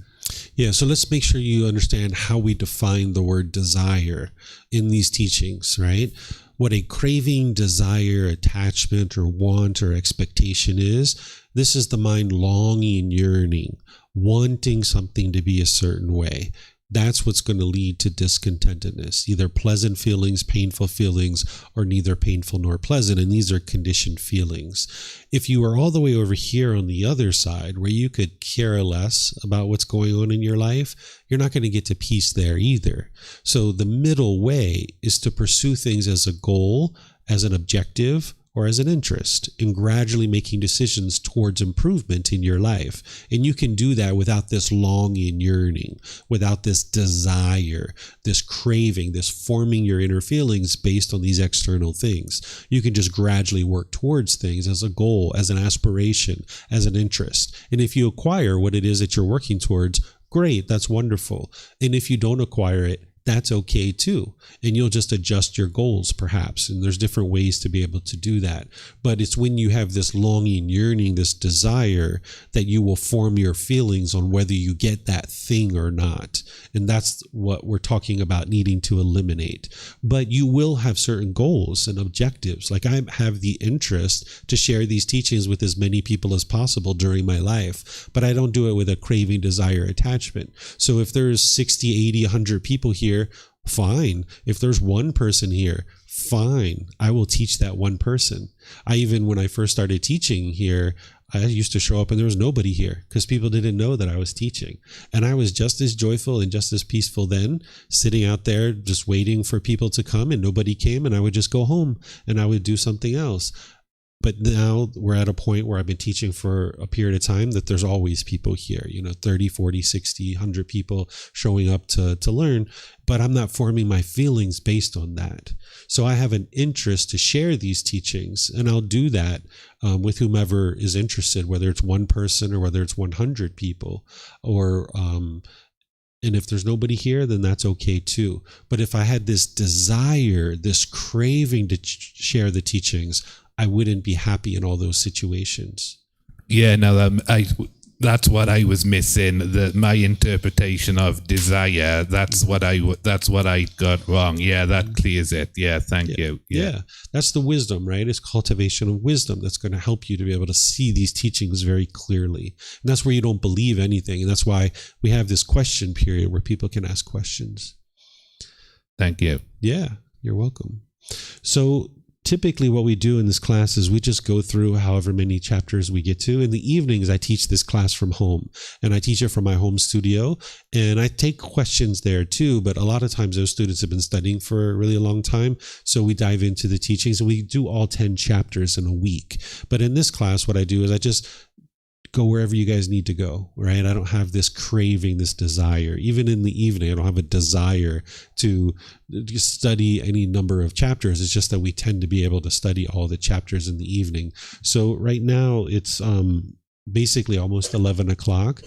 Yeah, so let's make sure you understand how we define the word desire in these teachings, right? What a craving, desire, attachment, or want or expectation is. This is the mind longing, yearning, wanting something to be a certain way. that's what's going to lead to discontentedness, either pleasant feelings, painful feelings, or neither painful nor pleasant. And these are conditioned feelings. If you are all the way over here on the other side, where you could care less about what's going on in your life, you're not going to get to peace there either. So the middle way is to pursue things as a goal, as an objective, or as an interest, in gradually making decisions towards improvement in your life. And you can do that without this longing, yearning, without this desire, this craving, this forming your inner feelings based on these external things. You can just gradually work towards things as a goal, as an aspiration, as an interest. And if you acquire what it is that you're working towards, great, that's wonderful. And if you don't acquire it, that's okay too. And you'll just adjust your goals perhaps. And there's different ways to be able to do that. But it's when you have this longing, yearning, this desire, that you will form your feelings on whether you get that thing or not. And that's what we're talking about needing to eliminate. But you will have certain goals and objectives. Like I have the interest to share these teachings with as many people as possible during my life, but I don't do it with a craving, desire, attachment. So if there's 60, 80, 100 people here, fine. If there's one person here, fine. I will teach that one person. When I first started teaching here, I used to show up and there was nobody here because people didn't know that I was teaching. And I was just as joyful and just as peaceful then, sitting out there just waiting for people to come, and nobody came, and I would just go home and I would do something else. But now we're at a point where I've been teaching for a period of time that there's always people here, 30, 40, 60, 100 people showing up to learn, but I'm not forming my feelings based on that. So I have an interest to share these teachings, and I'll do that with whomever is interested, whether it's one person or whether it's 100 people, and if there's nobody here, then that's okay too. But if I had this desire, this craving to share the teachings, I wouldn't be happy in all those situations. Yeah, no, that's what I was missing. My interpretation of desire. That's what I got wrong. Yeah, that clears it. Yeah, thank you. Yeah, that's the wisdom, right? It's cultivation of wisdom that's going to help you to be able to see these teachings very clearly. And that's where you don't believe anything. And that's why we have this question period where people can ask questions. Thank you. Yeah, you're welcome. So typically what we do in this class is we just go through however many chapters we get to. In the evenings, I teach this class from home, and I teach it from my home studio, and I take questions there too. But a lot of times those students have been studying for a really long time. So we dive into the teachings, and we do all 10 chapters in a week. But in this class, what I do is I just go wherever you guys need to go, right? I don't have this craving, this desire. Even in the evening, I don't have a desire to study any number of chapters. It's just that we tend to be able to study all the chapters in the evening. So right now it's basically almost 11 o'clock.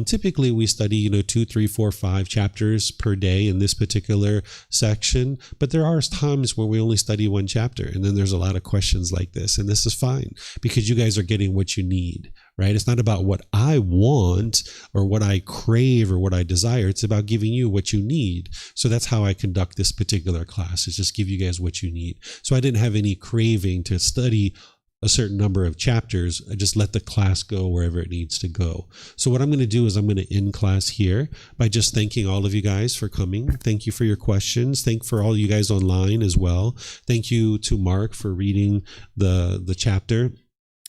Typically we study, 2, 3, 4, 5 chapters per day in this particular section, but there are times where we only study one chapter, and then there's a lot of questions like this, and this is fine because you guys are getting what you need, right? It's not about what I want or what I crave or what I desire. It's about giving you what you need. So that's how I conduct this particular class, is just give you guys what you need. So I didn't have any craving to study a certain number of chapters. I just let the class go wherever it needs to go. So what I'm going to do is I'm going to end class here by just thanking all of you guys for coming. Thank you for your questions. Thank for all you guys online as well. Thank you to Mark for reading the chapter.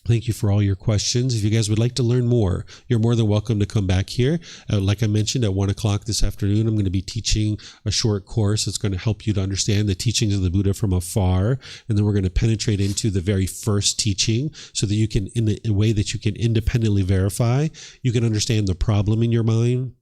Thank you for all your questions. If you guys would like to learn more, you're more than welcome to come back here. Like I mentioned, at 1 o'clock this afternoon, I'm going to be teaching a short course that's going to help you to understand the teachings of the Buddha from afar. And then we're going to penetrate into the very first teaching so that you can, in a way that you can independently verify, you can understand the problem in your mind,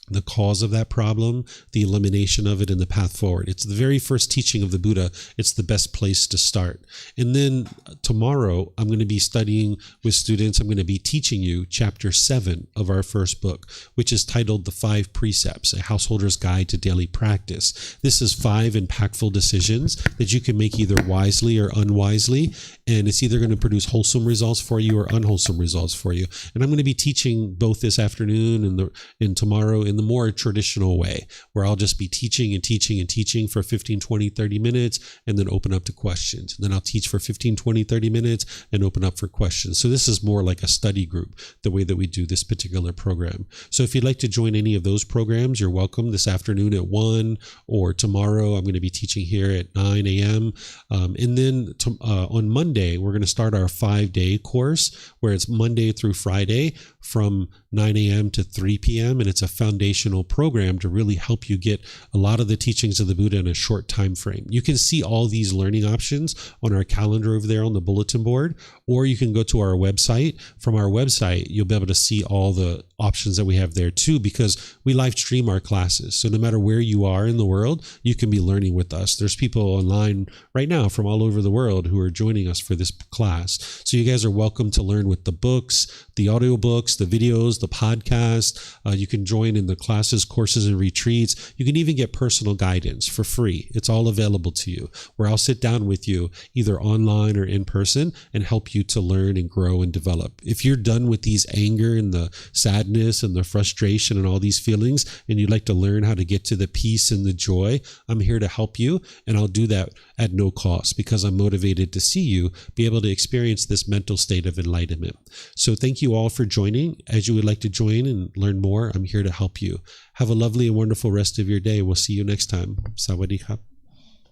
the cause of that problem, the elimination of it, and the path forward. It's the very first teaching of the Buddha. It's the best place to start. And then tomorrow, I'm going to be studying with students. I'm going to be teaching you chapter 7 of our first book, which is titled The 5 Precepts, A Householder's Guide to Daily Practice. This is 5 impactful decisions that you can make either wisely or unwisely, and it's either going to produce wholesome results for you or unwholesome results for you. And I'm going to be teaching both this afternoon and tomorrow in the the more traditional way, where I'll just be teaching and teaching and teaching for 15, 20, 30 minutes, and then open up to questions. And then I'll teach for 15, 20, 30 minutes and open up for questions. So this is more like a study group, the way that we do this particular program. So if you'd like to join any of those programs, you're welcome this afternoon at 1, or tomorrow I'm going to be teaching here at 9 a.m. And then on Monday, we're going to start our 5-day course, where it's Monday through Friday from 9 a.m. to 3 p.m. And it's a foundational program to really help you get a lot of the teachings of the Buddha in a short time frame. You can see all these learning options on our calendar over there on the bulletin board, or you can go to our website. From our website, you'll be able to see all the options that we have there too, because we live stream our classes. So no matter where you are in the world, you can be learning with us. There's people online right now from all over the world who are joining us for this class. So you guys are welcome to learn with the books, the audiobooks, the videos, the podcast. You can join in the classes, courses, and retreats. You can even get personal guidance for free. It's all available to you, where I'll sit down with you either online or in person and help you to learn and grow and develop. If you're done with these anger and the sadness and the frustration and all these feelings, and you'd like to learn how to get to the peace and the joy, I'm here to help you, and I'll do that at no cost, because I'm motivated to see you be able to experience this mental state of enlightenment. So thank you all for joining. As you would like to join and learn more, I'm here to help you. Have a lovely and wonderful rest of your day. We'll see you next time. Sawadee khap.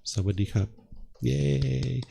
Sawadee khap. Yay.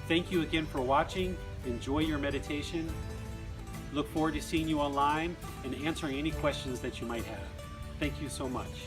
Thank you again for watching. Enjoy your meditation. Look forward to seeing you online and answering any questions that you might have. Thank you so much.